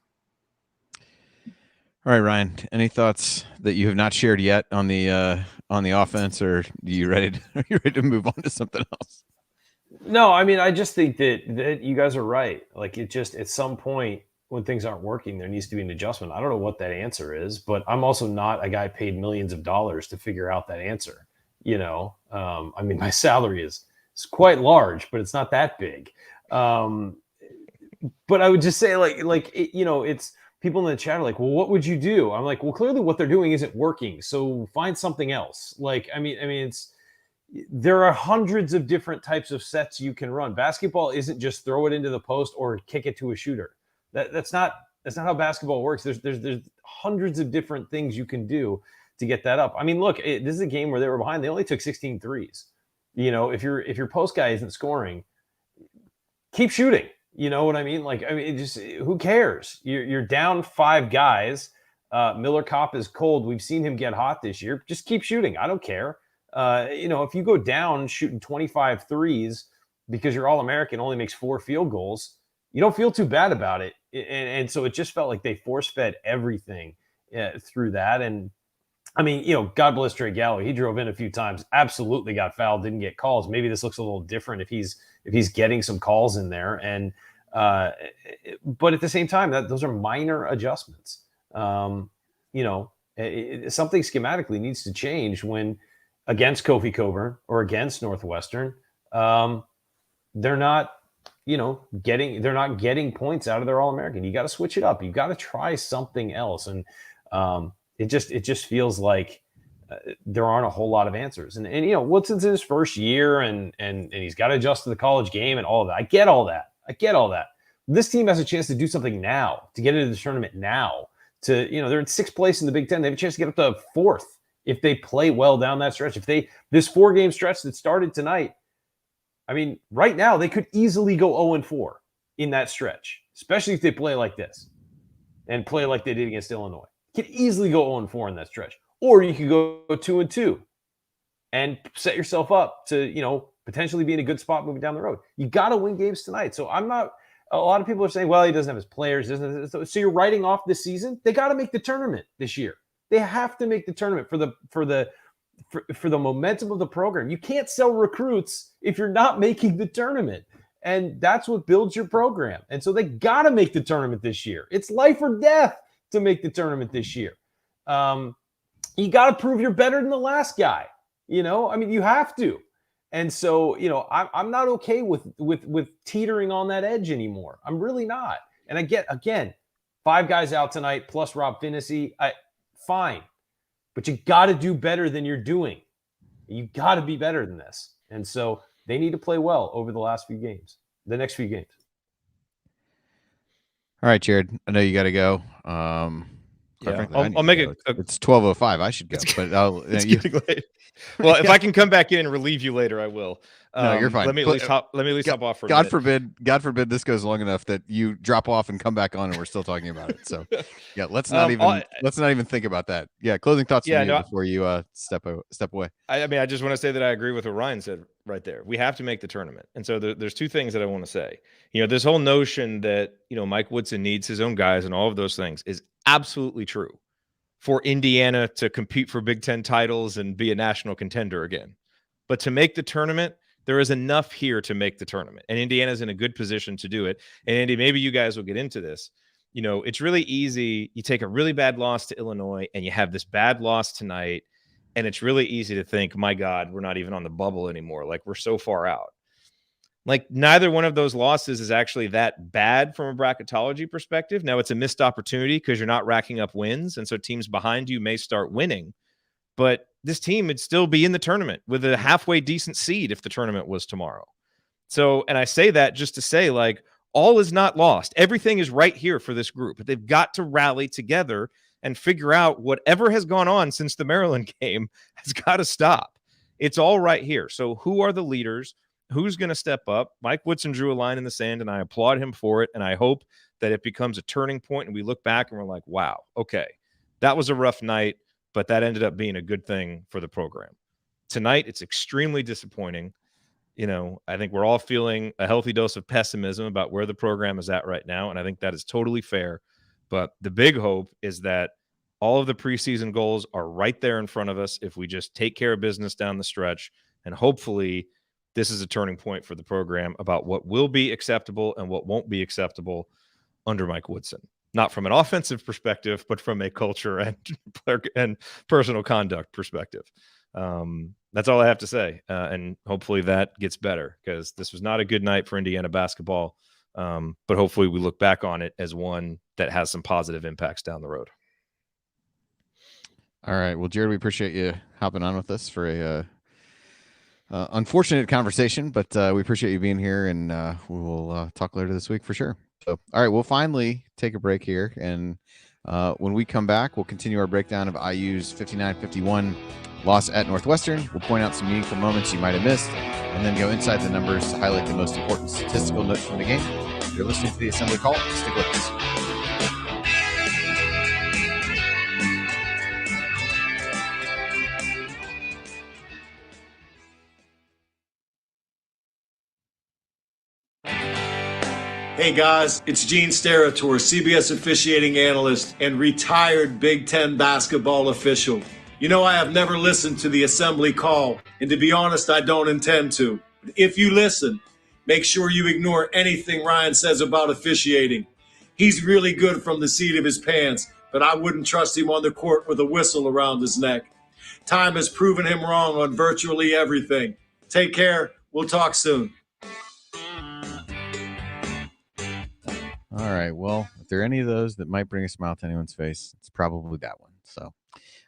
All right, Ryan, any thoughts that you have not shared yet on the offense, or are you ready to move on to something else? No, I mean, I just think that you guys are right. Like, it just, at some point when things aren't working, there needs to be an adjustment. I don't know what that answer is, but I'm also not a guy paid millions of dollars to figure out that answer. I mean, my salary is quite large, but it's not that big. But I would just say it's people in the chat are like, well, what would you do? I'm like, well, clearly what they're doing isn't working. So find something else. There are hundreds of different types of sets you can run. Basketball isn't just throw it into the post or kick it to a shooter. That's not how basketball works. There's hundreds of different things you can do to get that up. I mean, look, this is a game where they were behind. They only took 16 threes. If your post guy isn't scoring, keep shooting. You know what I mean? Just who cares? You're down 5 guys. Miller Kopp is cold. We've seen him get hot this year. Just keep shooting. I don't care. If you go down shooting 25 threes because your All-American only makes 4 field goals, you don't feel too bad about it. And so it just felt like they force-fed everything through that. And I mean, God bless Trey Gallo. He drove in a few times, absolutely got fouled, didn't get calls. Maybe this looks a little different if he's getting some calls in there. And but at the same time, those are minor adjustments. Something schematically needs to change when against Kofi Coburn or against Northwestern, they're not getting points out of their All-American. You got to switch it up. You got to try something else. And it just feels like there aren't a whole lot of answers. And Woodson's in his first year and he's got to adjust to the college game and all of that. I get all that. This team has a chance to do something now, to get into the tournament now. They're in 6th place in the Big Ten. They have a chance to get up to 4th if they play well down that stretch. This 4-game stretch that started tonight, I mean, right now they could easily go 0-4 in that stretch, especially if they play like this and play like they did against Illinois. You could easily go 0-4 in that stretch. Or you could go 2-2 and set yourself up to, potentially be in a good spot moving down the road. You got to win games tonight. So a lot of people are saying, well, he doesn't have his players. So you're writing off this season. They got to make the tournament this year. They have to make the tournament for the momentum of the program. You can't sell recruits if you're not making the tournament. And that's what builds your program. And so they got to make the tournament this year. It's life or death to make the tournament this year. You got to prove you're better than the last guy. You have to. And so, I'm not okay with teetering on that edge anymore. I'm really not. And I get, again, 5 guys out tonight plus Rob Finney. Fine. But you got to do better than you're doing. You got to be better than this. And so they need to play well over the next few games. All right, Jared, I know you got to go. Frankly, I'll make it. It's 12:05. I should go, but it's getting late. Well, if I can come back in and relieve you later, I will. No, you're fine. Let me at least hop off for a God minute. God forbid this goes long enough that you drop off and come back on and we're still talking about it. So yeah, let's not even think about that. Yeah, closing thoughts before you step away. I just want to say that I agree with what Ryan said right there. We have to make the tournament. And so there's 2 things that I want to say. This whole notion that, Mike Woodson needs his own guys and all of those things is absolutely true for Indiana to compete for Big Ten titles and be a national contender again. But to make the tournament, there is enough here to make the tournament. And Indiana's in a good position to do it. And Andy, maybe you guys will get into this. It's really easy. You take a really bad loss to Illinois and you have this bad loss tonight. And it's really easy to think, my God, we're not even on the bubble anymore. Like, we're so far out. Like, neither one of those losses is actually that bad from a bracketology perspective. Now, it's a missed opportunity because you're not racking up wins. And so teams behind you may start winning. But this team would still be in the tournament with a halfway decent seed if the tournament was tomorrow. So, and I say that just to say, like, all is not lost. Everything is right here for this group. But they've got to rally together and figure out whatever has gone on since the Maryland game has got to stop. It's all right here. So who are the leaders? Who's going to step up? Mike Woodson drew a line in the sand, and I applaud him for it. And I hope that it becomes a turning point and we look back and we're like, wow, okay, that was a rough night, but that ended up being a good thing for the program. Tonight, it's extremely disappointing. You know, I think we're all feeling a healthy dose of pessimism about where the program is at right now. And I think that is totally fair. But the big hope is that all of the preseason goals are right there in front of us if we just take care of business down the stretch. And hopefully this is a turning point for the program about what will be acceptable and what won't be acceptable under Mike Woodson. Not from an offensive perspective, but from a culture and personal conduct perspective. That's all I have to say. And hopefully that gets better, because this was not a good night for Indiana basketball. But hopefully we look back on it as one that has some positive impacts down the road. All right. Well, Jared, we appreciate you hopping on with us for a unfortunate conversation, but we appreciate you being here, and we will talk later this week for sure. So, all right, we'll finally take a break here, and when we come back, we'll continue our breakdown of IU's 59-51 loss at Northwestern. We'll point out some meaningful moments you might have missed, and then go inside the numbers to highlight the most important statistical notes from the game. You're listening to the Assembly Call. Stick with us. Hey guys, it's Gene Steratore, CBS officiating analyst and retired Big Ten basketball official. You know, I have never listened to the Assembly Call, and to be honest, I don't intend to. But if you listen, make sure you ignore anything Ryan says about officiating. He's really good from the seat of his pants, but I wouldn't trust him on the court with a whistle around his neck. Time has proven him wrong on virtually everything. Take care. We'll talk soon. All right. Well, if there are any of those that might bring a smile to anyone's face, it's probably that one. So,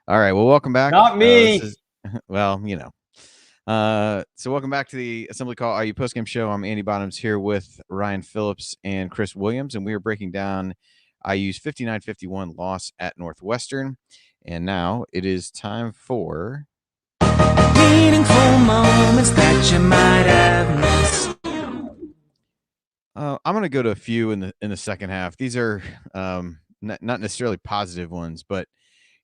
all right. Well, welcome back. Not me. Well, you know. So welcome back to the Assembly Call IU Postgame Show. I'm Andy Bottoms here with Ryan Phillips and Chris Williams, and we are breaking down IU's 59-51 loss at Northwestern. And now it is time for meaningful moments that you might have missed. I'm going to go to a few in the second half. These are not necessarily positive ones, but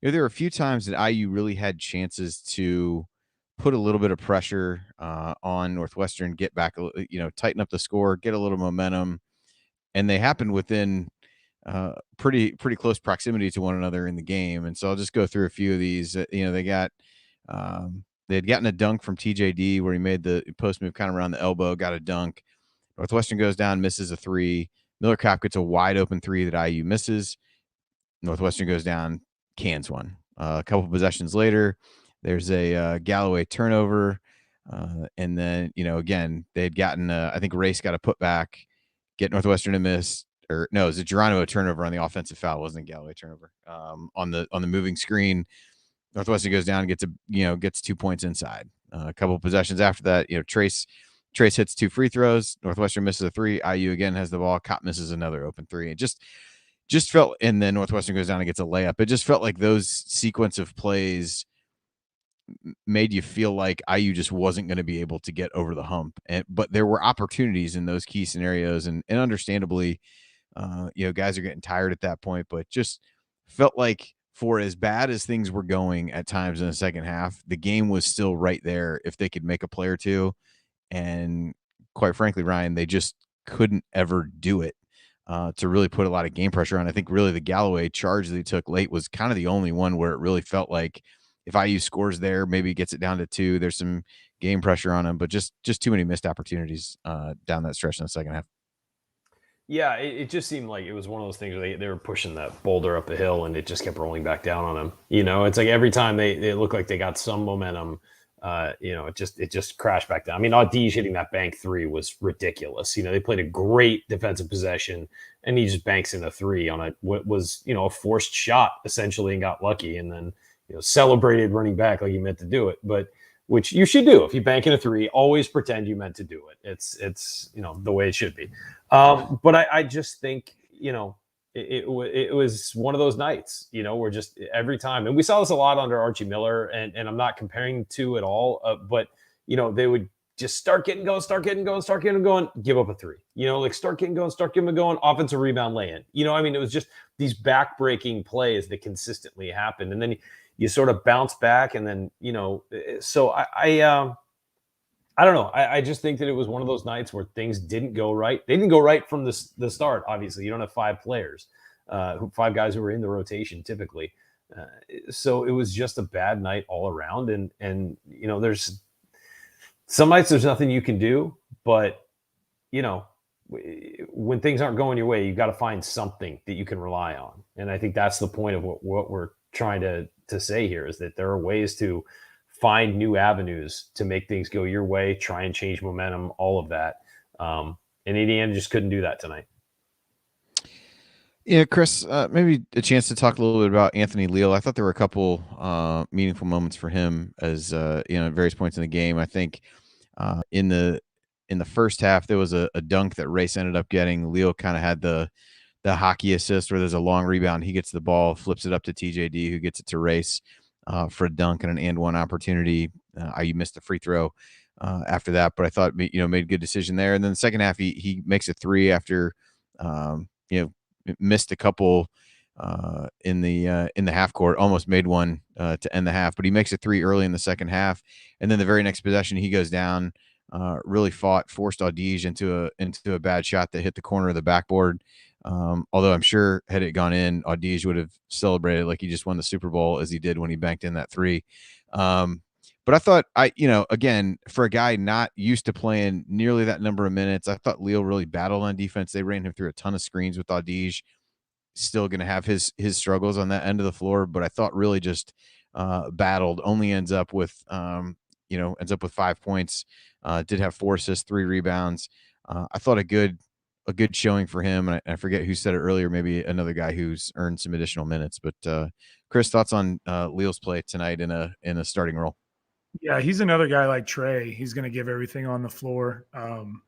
there were a few times that IU really had chances to put a little bit of pressure on Northwestern, get back, tighten up the score, get a little momentum, and they happened within pretty close proximity to one another in the game. And so I'll just go through a few of these. They had gotten a dunk from TJD where he made the post move kind of around the elbow, got a dunk. Northwestern goes down, misses a three. Miller Kopp gets a wide open three that IU misses. Northwestern goes down, cans one. A couple possessions later, there's a Galloway turnover. And then, again, they had gotten, I think Race got a putback, get Northwestern to miss. Or no, it was a Geronimo turnover on the offensive foul. It wasn't a Galloway turnover. On the moving screen, Northwestern goes down and gets 2 points inside. A couple of possessions after that, Trace hits 2 free throws. Northwestern misses a 3. IU again has the ball. Kopp misses another open 3. It just felt, and then Northwestern goes down and gets a layup. It just felt like those sequence of plays made you feel like IU just wasn't going to be able to get over the hump. But there were opportunities in those key scenarios, and understandably, guys are getting tired at that point. But just felt like, for as bad as things were going at times in the second half, the game was still right there if they could make a play or two. And quite frankly, Ryan, they just couldn't ever do it to really put a lot of game pressure on. I think really the Galloway charge that he took late was kind of the only one where it really felt like if IU scores there, maybe gets it down to 2, there's some game pressure on him, but just too many missed opportunities down that stretch in the second half. Yeah, it just seemed like it was one of those things where they were pushing that boulder up the hill and it just kept rolling back down on them. It's like every time they looked like they got some momentum, it just crashed back down. I mean, Audige hitting that bank three was ridiculous. They played a great defensive possession and he just banks in a three on what was, a forced shot essentially and got lucky and then, celebrated running back like he meant to do it. But which you should do. If you bank in a three, always pretend you meant to do it. It's the way it should be. But I just think, it was one of those nights, where just every time, and we saw this a lot under Archie Miller, and I'm not comparing two at all, but, they would just start getting going, give up a three, like start getting going, offensive rebound lay in. It was just these back-breaking plays that consistently happened. And then you sort of bounce back and then, so I don't know. I just think that it was one of those nights where things didn't go right. They didn't go right from the start. Obviously, you don't have five players, five guys who were in the rotation typically. So it was just a bad night all around. And there's some nights there's nothing you can do, but when things aren't going your way, you've got to find something that you can rely on. And I think that's the point of what we're trying to say here is that there are ways to find new avenues to make things go your way, try and change momentum, all of that. And Indiana just couldn't do that tonight. Yeah, Chris, maybe a chance to talk a little bit about Anthony Leal. I thought there were a couple meaningful moments for him as at various points in the game. I think in the first half there was a dunk that Race ended up getting. Leal kind of had the hockey assist where there's a long rebound. He gets the ball, flips it up to TJD, who gets it to Race for a dunk and an and one opportunity. IU missed the free throw after that, but I thought made a good decision there. And then the second half, he makes a three after missed a couple in the half court, almost made one to end the half, but he makes a three early in the second half. And then the very next possession, he goes down, really forced Audige into a bad shot that hit the corner of the backboard. Although I'm sure had it gone in, Audige would have celebrated like he just won the Super Bowl as he did when he banked in that three. But I thought again, for a guy not used to playing nearly that number of minutes, I thought Leal really battled on defense. They ran him through a ton of screens with Audige. Still going to have his struggles on that end of the floor, but I thought really just battled. Only ends up with 5 points. Did have 4 assists, 3 rebounds. I thought a good showing for him. And I forget who said it earlier, maybe another guy who's earned some additional minutes. But Chris, thoughts on Leal's play tonight in a starting role? Yeah, he's another guy like Trey. He's going to give everything on the floor. When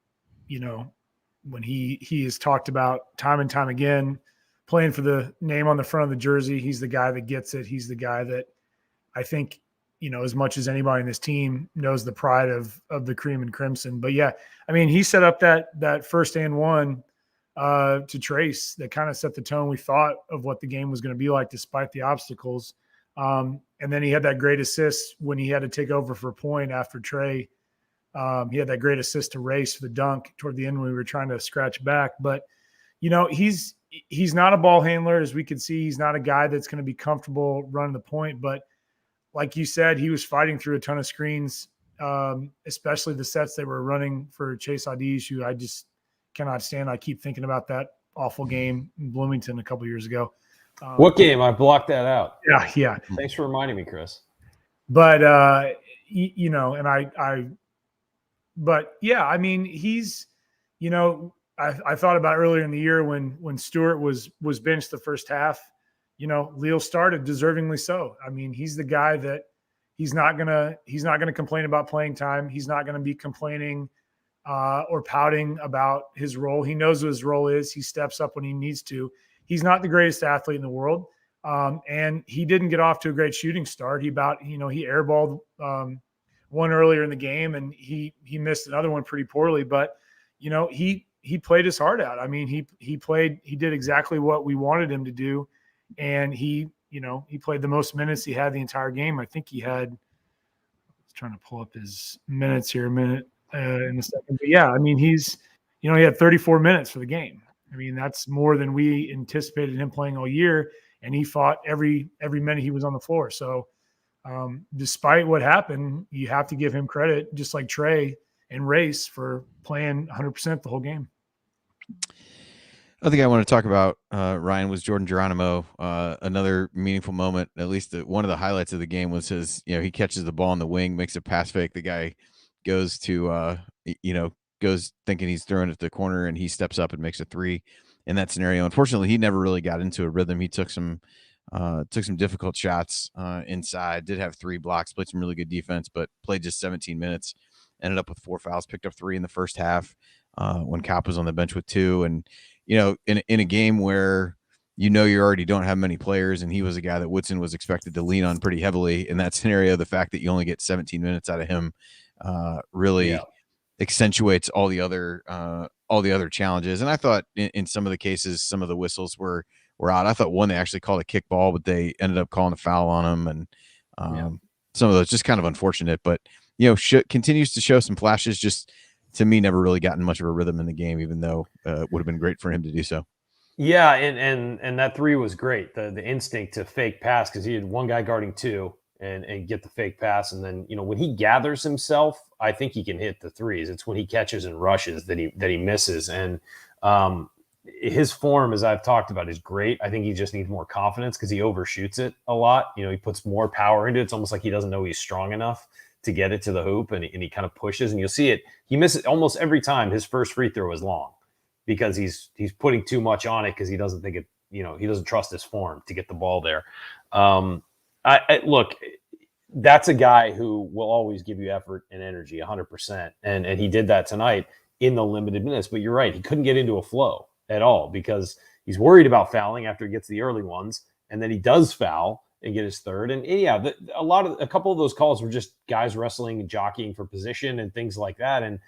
he is talked about time and time again, playing for the name on the front of the jersey, he's the guy that gets it. He's the guy that I think, as much as anybody in this team knows the pride of the cream and crimson. But yeah, I mean, he set up that first and one to Trace that kind of set the tone we thought of what the game was going to be like despite the obstacles. And then he had that great assist when he had to take over for Point after Trey. He had that great assist to Race for the dunk toward the end when we were trying to scratch back. But, he's not a ball handler, as we could see. He's not a guy that's going to be comfortable running the point. But like you said, he was fighting through a ton of screens, especially the sets they were running for Chase Audige, who I just cannot stand. I keep thinking about that awful game in Bloomington a couple years ago. What game? I blocked that out. Yeah. Thanks for reminding me, Chris. But but yeah, I mean, he's, I thought about earlier in the year when Stewart was benched the first half. Leal started, deservingly so. I mean, he's the guy that he's not gonna complain about playing time. He's not gonna be complaining or pouting about his role. He knows what his role is. He steps up when he needs to. He's not the greatest athlete in the world. And he didn't get off to a great shooting start. He airballed one earlier in the game and he missed another one pretty poorly, but he played his heart out. I mean, he did exactly what we wanted him to do. And he played the most minutes he had the entire game. I think he had, I was trying to pull up his minutes here in a second, but yeah, I mean, he had 34 minutes for the game. I mean, that's more than we anticipated him playing all year. And he fought every minute he was on the floor. So despite what happened, you have to give him credit, just like Trey and Race, for playing 100% the whole game. Other thing I want to talk about, Ryan, was Jordan Geronimo. Another meaningful moment, at least one of the highlights of the game was he catches the ball on the wing, makes a pass fake. The guy goes to, goes thinking he's throwing it to the corner, and he steps up and makes a three in that scenario. Unfortunately, he never really got into a rhythm. He took some difficult shots inside, did have 3 blocks, played some really good defense, but played just 17 minutes, ended up with 4 fouls, picked up 3 in the first half when Cop was on the bench with 2. And, in a game where you already don't have many players, and he was a guy that Woodson was expected to lean on pretty heavily in that scenario, the fact that you only get 17 minutes out of him really accentuates all the other challenges. And I thought in some of the cases, some of the whistles were out. I thought one, they actually called a kickball, but they ended up calling a foul on him. And some of those just kind of unfortunate, but continues to show some flashes. Just to me, never really gotten much of a rhythm in the game, even though it would have been great for him to do so. Yeah, and that 3 was great. The instinct to fake pass, because he had one guy guarding 2 and get the fake pass. And then, when he gathers himself, I think he can hit the threes. It's when he catches and rushes that he misses. And his form, as I've talked about, is great. I think he just needs more confidence because he overshoots it a lot. He puts more power into it. It's almost like he doesn't know he's strong enough to get it to the hoop, and he kind of pushes, and you'll see it. He misses almost every time. His first free throw is long because he's putting too much on it because he doesn't think it, he doesn't trust his form to get the ball there. I look, that's a guy who will always give you effort and energy 100%. And he did that tonight in the limited minutes, but you're right. He couldn't get into a flow at all because he's worried about fouling after he gets the early ones. And then he does foul and get his third. And a couple of those calls were just guys wrestling and jockeying for position and things like that. And,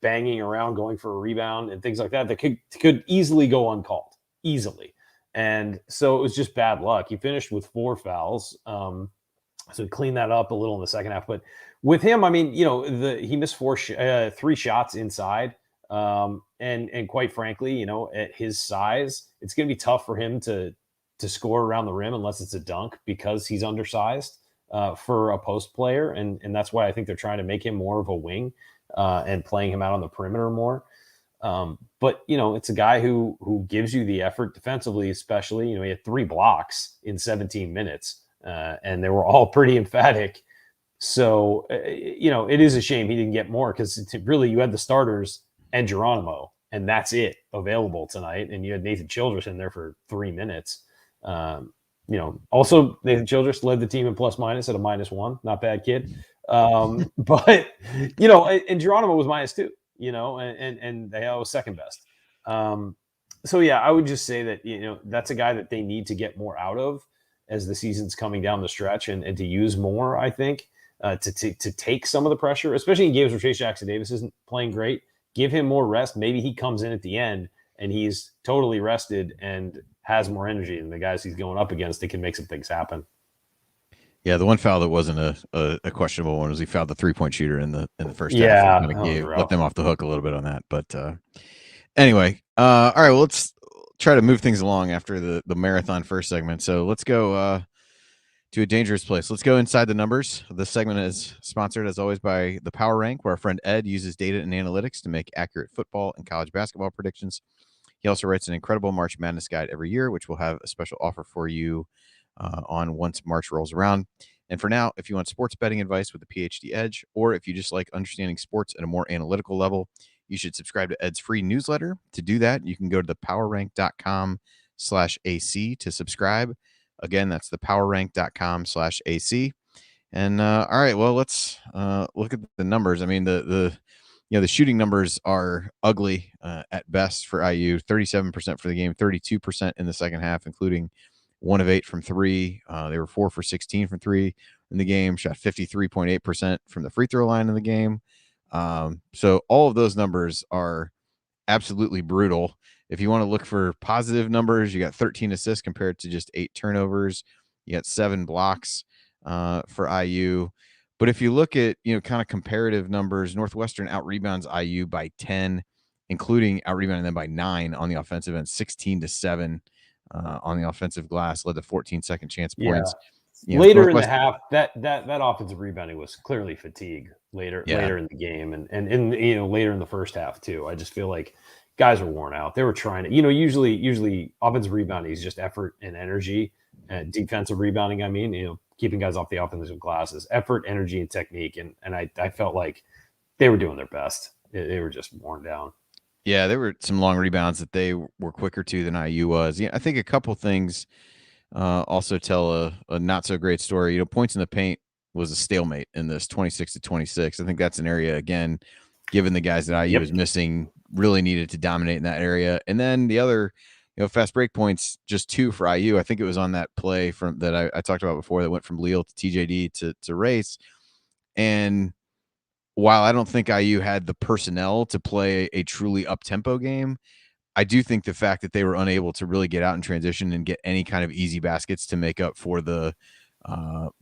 banging around, going for a rebound and things like that could easily go uncalled, easily. And so it was just bad luck. He finished with 4 fouls. So he cleaned that up a little in the second half. But with him, I mean, he missed 3 shots inside. And quite frankly, at his size, it's going to be tough for him to score around the rim unless it's a dunk because he's undersized for a post player. And that's why I think they're trying to make him more of a wing and playing him out on the perimeter more. But, it's a guy who gives you the effort defensively, especially. He had 3 blocks in 17 minutes and they were all pretty emphatic. So, it is a shame he didn't get more because really you had the starters and Geronimo, and that's it available tonight. And you had Nathan Childress in there for 3 minutes. Also Nathan Childress led the team in plus minus at a -1, not bad kid. But and Geronimo was -2, and they was second best. So yeah, I would just say that, that's a guy that they need to get more out of as the season's coming down the stretch and to use more, I think, to take some of the pressure, especially in games where Chase Jackson Davis isn't playing great. Give him more rest. Maybe he comes in at the end and he's totally rested and has more energy than the guys he's going up against. They can make some things happen. Yeah, the one foul that wasn't a questionable one was he fouled the 3-point shooter in the first half. Kind of let them off the hook a little bit on that. But anyway, all right. Well, let's try to move things along after the marathon first segment. So let's go to a dangerous place. Let's go inside the numbers. This segment is sponsored, as always, by the Power Rank, where our friend Ed uses data and analytics to make accurate football and college basketball predictions. He also writes an incredible March Madness guide every year, which will have a special offer for you on once March rolls around. And for now, if you want sports betting advice with a PhD edge, or if you just like understanding sports at a more analytical level, you should subscribe to Ed's free newsletter. To do that, you can go to thepowerrank.com/AC to subscribe. Again, that's thepowerrank.com/AC. And all right, well, let's look at the numbers. I mean, the shooting numbers are ugly at best for IU. 37% for the game, 32% in the second half, including 1 of 8 from 3. They were 4 for 16 from 3 in the game. Shot 53.8% from the free throw line in the game. So all of those numbers are absolutely brutal. If you want to look for positive numbers, you got 13 assists compared to just 8 turnovers. You got 7 blocks for IU. But if you look at, kind of comparative numbers, Northwestern out-rebounds IU by 10, including out-rebounding them by 9 on the offensive end, 16-7 on the offensive glass, led to 14 second chance points. Later in the half, that offensive rebounding was clearly fatigue later in the game and in later in the first half too. I just feel like guys were worn out. They were trying to, usually offensive rebounding is just effort and energy, and defensive rebounding, I mean, keeping guys off the offensive glass is effort, energy, and technique. And I felt like they were doing their best. They were just worn down. Yeah, there were some long rebounds that they were quicker to than IU was. Yeah, I think a couple things also tell a not so great story. Points in the paint was a stalemate in this 26-26. I think that's an area, again, given the guys that IU was missing, really needed to dominate in that area. And then the other, fast break points, just 2 for IU. I think it was on that play from that I talked about before that went from Leal to TJD to Race. And while I don't think IU had the personnel to play a truly up-tempo game, I do think the fact that they were unable to really get out in transition and get any kind of easy baskets to make up for the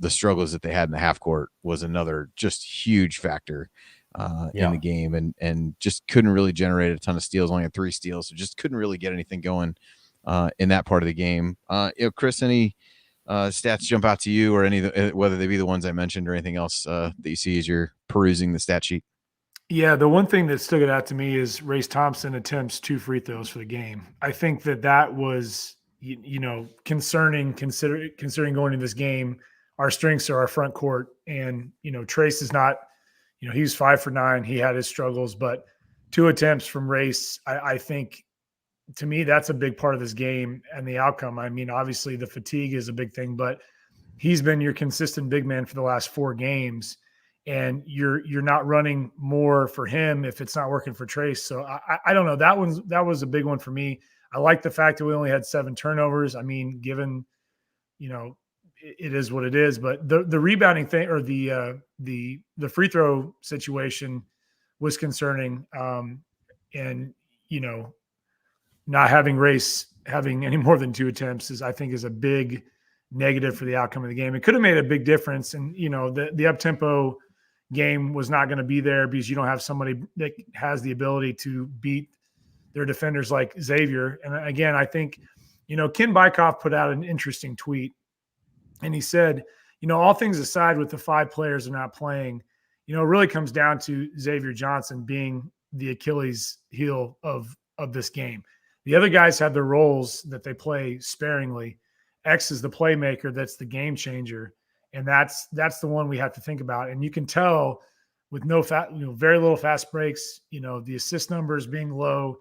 struggles that they had in the half court was another just huge factor in the game, and just couldn't really generate a ton of steals. Only had 3 steals, so just couldn't really get anything going in that part of the game. Chris, any stats jump out to you, or any whether they be the ones I mentioned or anything else that you see as you're perusing the stat sheet? Yeah, the one thing that stood out to me is Race Thompson attempts 2 free throws for the game. I think that was, concerning considering going into this game. Our strengths are our front court, and Trace is not, he's 5 for 9. He had his struggles, but 2 attempts from Race, I think, to me, that's a big part of this game and the outcome. I mean, obviously the fatigue is a big thing, but he's been your consistent big man for the last 4 games. And you're not running more for him if it's not working for Trace. So I don't know. That was a big one for me. I like the fact that we only had 7 turnovers. I mean, given, it is what it is, but the rebounding thing, or the free throw situation was concerning. And, not having Race having any more than 2 attempts I think is a big negative for the outcome of the game. It could have made a big difference. And, the up-tempo game was not going to be there because you don't have somebody that has the ability to beat their defenders like Xavier. And again, I think, Ken Bykoff put out an interesting tweet, and he said, all things aside with the 5 players are not playing, it really comes down to Xavier Johnson being the Achilles heel of this game. The other guys have their roles that they play sparingly. X is the playmaker. That's the game changer. And that's the one we have to think about. And you can tell with very little fast breaks, the assist numbers being low.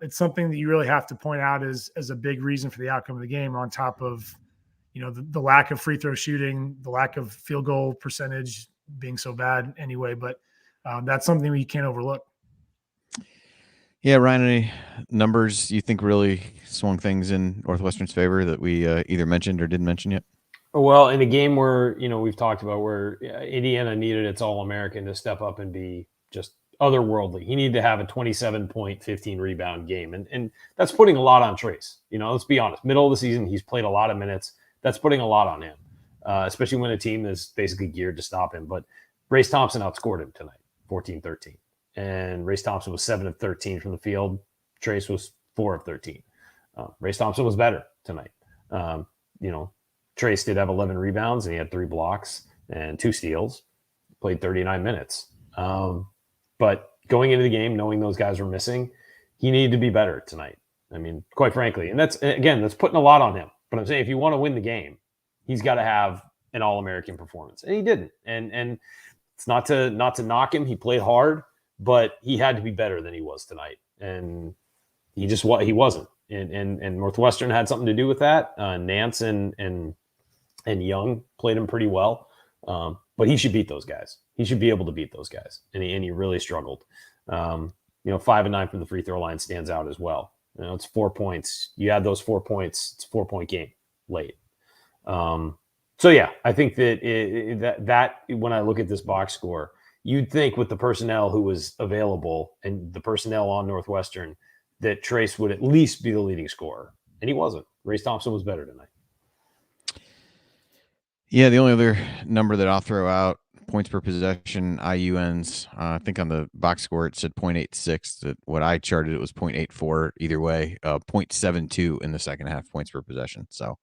It's something that you really have to point out as a big reason for the outcome of the game, on top of, the lack of free throw shooting, the lack of field goal percentage being so bad anyway. But that's something we can't overlook. Yeah, Ryan, any numbers you think really swung things in Northwestern's favor that we either mentioned or didn't mention yet? Well, in a game where, we've talked about where Indiana needed its All-American to step up and be just otherworldly. He needed to have a 27-point, 15-rebound game. And that's putting a lot on Trace. Let's be honest. Middle of the season, he's played a lot of minutes. That's putting a lot on him, especially when a team is basically geared to stop him. But Race Thompson outscored him tonight, 14-13. And Race Thompson was 7 of 13 from the field. Trace was 4 of 13. Race Thompson was better tonight. Trace did have 11 rebounds, and he had 3 blocks and 2 steals. Played 39 minutes. But going into the game, knowing those guys were missing, he needed to be better tonight. I mean, quite frankly. And that's putting a lot on him. But I'm saying if you want to win the game, he's got to have an All-American performance. And he didn't. And it's not to knock him. He played hard, but he had to be better than he was tonight. And he wasn't. And Northwestern had something to do with that. Nance and Young played him pretty well. But he should beat those guys. He should be able to beat those guys. And he really struggled. 5 and 9 from the free throw line stands out as well. It's 4 points. You add those 4 points, it's a 4-point game late. So yeah, I think that when I look at this box score, you'd think with the personnel who was available and the personnel on Northwestern that Trace would at least be the leading scorer. And he wasn't. Race Thompson was better tonight. Yeah, the only other number that I'll throw out, points per possession, IU ends. I think on the box score it said 0.86. What I charted, it was 0.84 either way. 0.72 in the second half, points per possession. So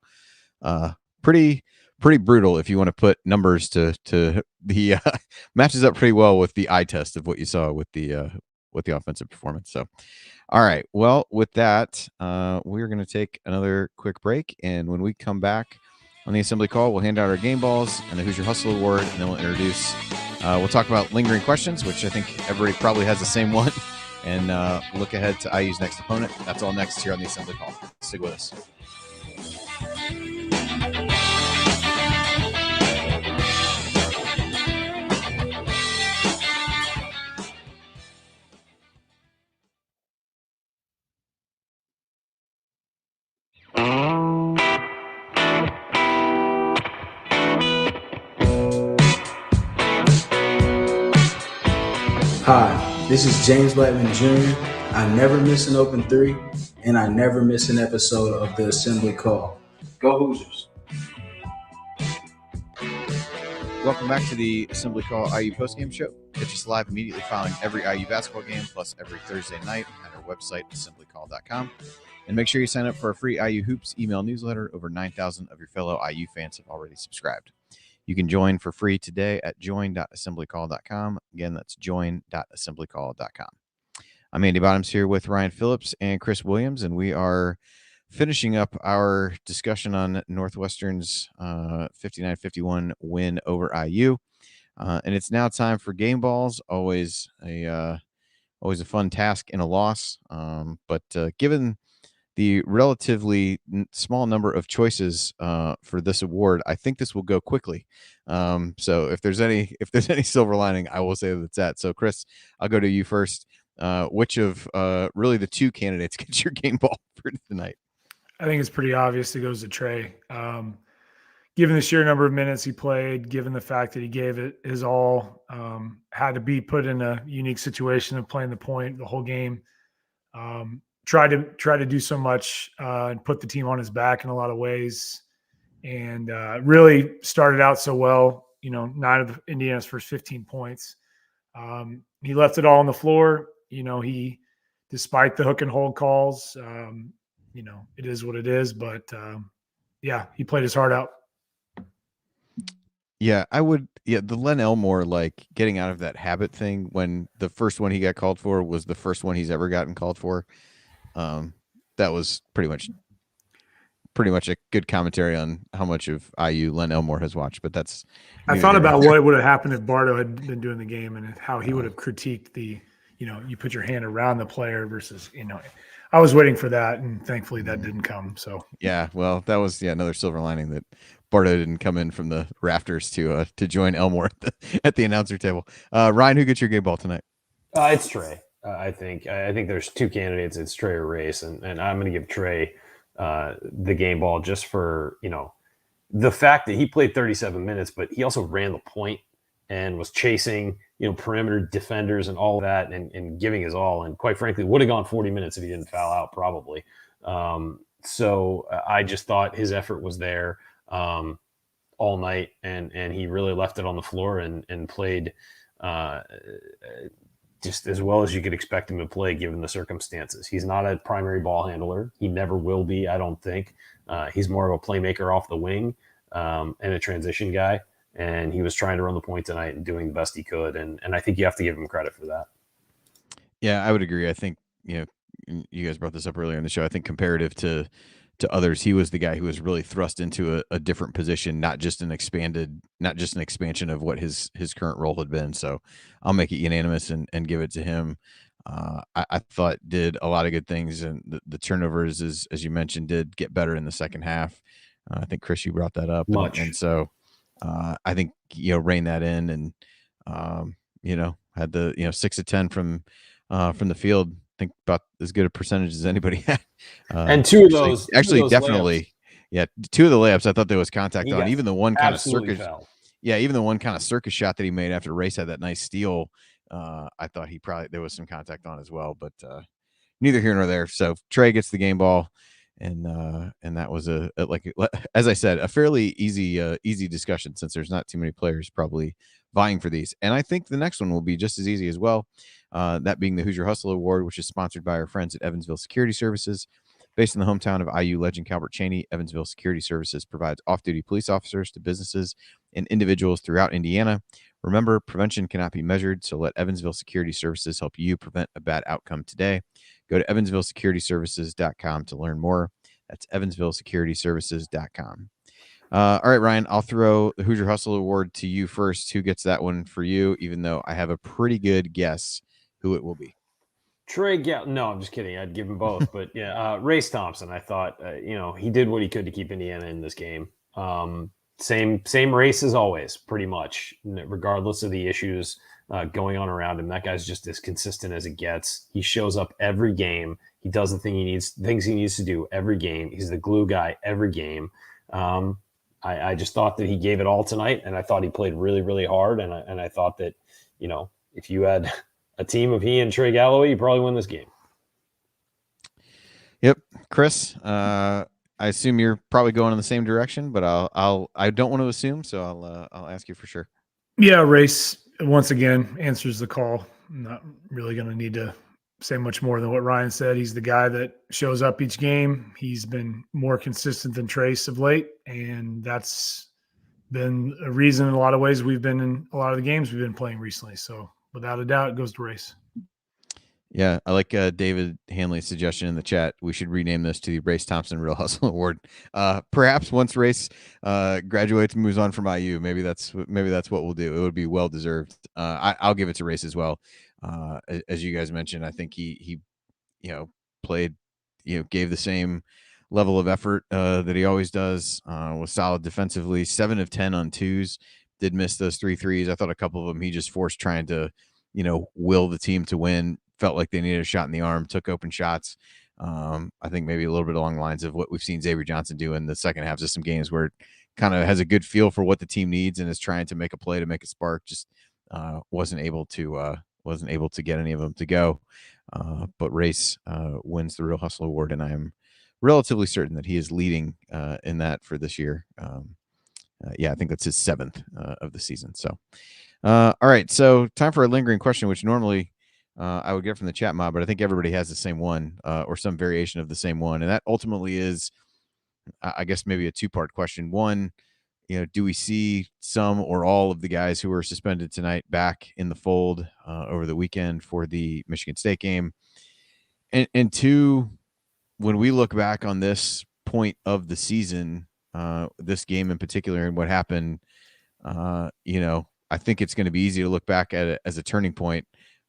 pretty brutal if you want to put numbers to the matches up pretty well with the eye test of what you saw with the offensive performance. So, all right. Well, with that, we're going to take another quick break, and when we come back on the assembly call, we'll hand out our game balls and the Hoosier Hustle Award, and then we'll introduce. We'll talk about lingering questions, which I think everybody probably has the same one, and look ahead to IU's next opponent. That's all next here on the assembly call. Stick with us. Hi, this is James Blackman Jr. I never miss an open three, and I never miss an episode of the Assembly Call. Go Hoosiers. Welcome back to the Assembly Call IU postgame show. Catch us live immediately following every IU basketball game, plus every Thursday night at our website, assemblycall.com. And make sure you sign up for a free IU Hoops email newsletter. Over 9,000 of your fellow IU fans have already subscribed. You can join for free today at join.assemblycall.com. Again, that's join.assemblycall.com. I'm Andy Bottoms here with Ryan Phillips and Chris Williams, and we are finishing up our discussion on Northwestern's 59-51 win over IU. And it's now time for game balls. Always a fun task in a loss. But given the relatively small number of choices for this award, I think this will go quickly. So if there's any silver lining, I will say that's that. So Chris, I'll go to you first. Which of really the two candidates gets your game ball for tonight? I think it's pretty obvious it goes to Trey. Given the sheer number of minutes he played, given the fact that he gave it his all, had to be put in a unique situation of playing the point the whole game. Tried to do so much and put the team on his back in a lot of ways, and really started out so well. 9 of Indiana's first 15 points. He left it all on the floor. He, despite the hook and hold calls, it is what it is. But he played his heart out. Yeah, I would. Yeah, the Len Elmore, like getting out of that habit thing when the first one he got called for was the first one he's ever gotten called for. That was pretty much a good commentary on how much of IU Len Elmore has watched. But that's. I thought about what would have happened if Bardo had been doing the game and how he would have critiqued you put your hand around the player versus, I was waiting for that, and thankfully that didn't come. So yeah, well, that was another silver lining that Bardo didn't come in from the rafters to join Elmore at the announcer table. Ryan, who gets your game ball tonight? It's Trey. I think there's two candidates. It's Trey or Race, and I'm going to give Trey the game ball just for the fact that he played 37 minutes, but he also ran the point and was chasing perimeter defenders and all that, and giving his all. And quite frankly, would have gone 40 minutes if he didn't foul out, probably. So I just thought his effort was there all night, and he really left it on the floor and played just as well as you could expect him to play given the circumstances. He's not a primary ball handler. He never will be, I don't think. He's more of a playmaker off the wing and a transition guy. And he was trying to run the point tonight and doing the best he could. And I think you have to give him credit for that. Yeah, I would agree. I think, you guys brought this up earlier in the show. I think comparative to others, he was the guy who was really thrust into a different position, not just an expansion of what his current role had been. So I'll make it unanimous and give it to him. I thought did a lot of good things, and the turnovers, as you mentioned, did get better in the second half. I think Chris, you brought that up, and so I think rein that in, and had the 6 of 10 from the field. I think about as good a percentage as anybody had. And two of those definitely. Layups. Yeah, 2 of the layups I thought there was contact on. Even the one kind of circus. Fouled. Yeah, even the one kind of circus shot that he made after Race had that nice steal. I thought there was some contact on as well, but neither here nor there. So Trey gets the game ball, and that was as I said, a fairly easy discussion since there's not too many players probably vying for these. And I think the next one will be just as easy as well. That being the Hoosier Hustle Award, which is sponsored by our friends at Evansville Security Services. Based in the hometown of IU legend Calbert Cheney, Evansville Security Services provides off-duty police officers to businesses and individuals throughout Indiana. Remember, prevention cannot be measured, so let Evansville Security Services help you prevent a bad outcome today. Go to evansvillesecurityservices.com to learn more. That's evansvillesecurityservices.com. All right, Ryan, I'll throw the Hoosier Hustle Award to you first. Who gets that one for you, even though I have a pretty good guess who it will be? Trey Gall. No, I'm just kidding. I'd give them both. But yeah, Race Thompson, I thought, he did what he could to keep Indiana in this game. Same race as always, pretty much, regardless of the issues going on around him. That guy's just as consistent as it gets. He shows up every game. He does the things he needs to do every game. He's the glue guy every game. I just thought that he gave it all tonight, and I thought he played really, really hard. And I thought that, if you had a team of he and Trey Galloway, you probably win this game. Yep, Chris. I assume you're probably going in the same direction, but I don't want to assume, so I'll ask you for sure. Yeah, Race once again answers the call. I'm not really going to need to say much more than what Ryan said. He's the guy that shows up each game. He's been more consistent than Trace of late, and that's been a reason in a lot of ways we've been in a lot of the games we've been playing recently. So without a doubt, it goes to Race. Yeah, I like David Hanley's suggestion in the chat. We should rename this to the Race Thompson Real Hustle Award. Perhaps once Race graduates and moves on from IU, maybe that's what we'll do. It would be well deserved. I'll give it to Race as well. As you guys mentioned, I think he played, gave the same level of effort that he always does. Was solid defensively. 7 of 10 on twos. Did miss those 3 threes. I thought a couple of them he just forced, trying to will the team to win. Felt like they needed a shot in the arm, took open shots. I think maybe a little bit along the lines of what we've seen Xavier Johnson do in the second halves of some games, where it kind of has a good feel for what the team needs and is trying to make a play to make a spark. Just wasn't able to get any of them to go. But Race wins the Real Hustle Award, and I am relatively certain that he is leading in that for this year. I think that's his 7th of the season. So, all right. So time for a lingering question, which normally I would get from the chat mob, but I think everybody has the same one or some variation of the same one. And that ultimately is, I guess, maybe a 2-part question. One, do we see some or all of the guys who were suspended tonight back in the fold over the weekend for the Michigan State game? And 2, when we look back on this point of the season, this game in particular, and what happened, I think it's going to be easy to look back at it as a turning point.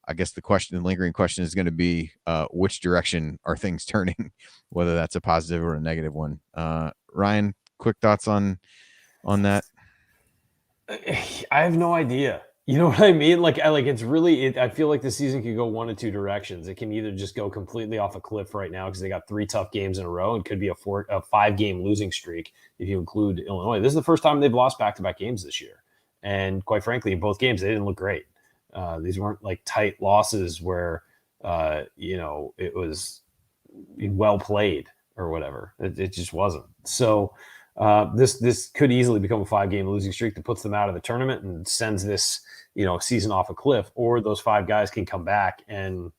I guess the lingering question is going to be, which direction are things turning, whether that's a positive or a negative one. Ryan, quick thoughts on that? I have no idea. You know what I mean? I feel like the season could go one of 2 directions. It can either just go completely off a cliff right now because they got 3 tough games in a row, and could be a 5-game losing streak if you include Illinois. This is the first time they've lost back-to-back games this year. And quite frankly, in both games, they didn't look great. These weren't like tight losses where, it was well played or whatever. It just wasn't. So this could easily become a 5-game losing streak that puts them out of the tournament and sends this, season off a cliff. Or those 5 guys can come back and,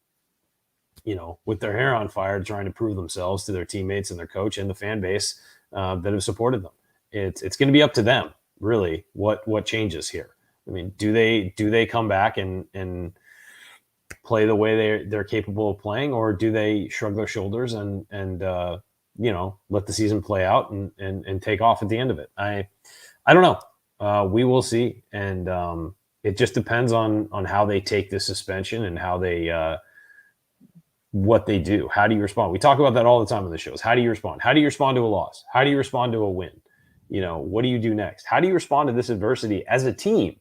with their hair on fire, trying to prove themselves to their teammates and their coach and the fan base that have supported them. It's going to be up to them, really, what changes here. I mean, do they come back and play the way they're capable of playing, or do they shrug their shoulders and let the season play out and take off at the end of it? I don't know. We will see, and it just depends on how they take this suspension and how they what they do. How do you respond? We talk about that all the time on the shows. How do you respond? How do you respond to a loss? How do you respond to a win? What do you do next? How do you respond to this adversity as a team?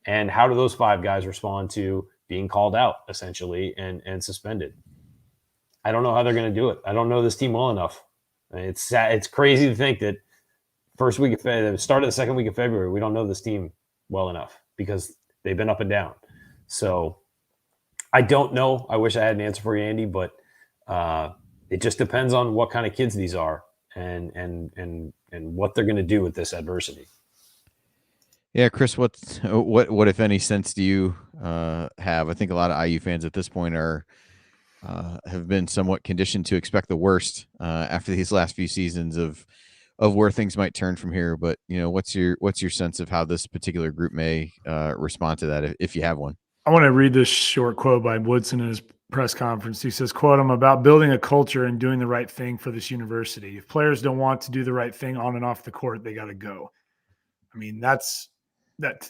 And how do those 5 guys respond to being called out, essentially, and suspended? I don't know how they're going to do it. I don't know this team well enough. It's sad. It's crazy to think that the start of the second week of February, we don't know this team well enough because they've been up and down. So I don't know. I wish I had an answer for you, Andy, but it just depends on what kind of kids these are and what they're going to do with this adversity. Yeah, Chris, what if any sense do you have? I think a lot of IU fans at this point have been somewhat conditioned to expect the worst after these last few seasons of where things might turn from here. But what's your sense of how this particular group may respond to that, if you have one? I want to read this short quote by Woodson in his press conference. He says, quote, "I'm about building a culture and doing the right thing for this university. If players don't want to do the right thing on and off the court, they got to go." I mean, that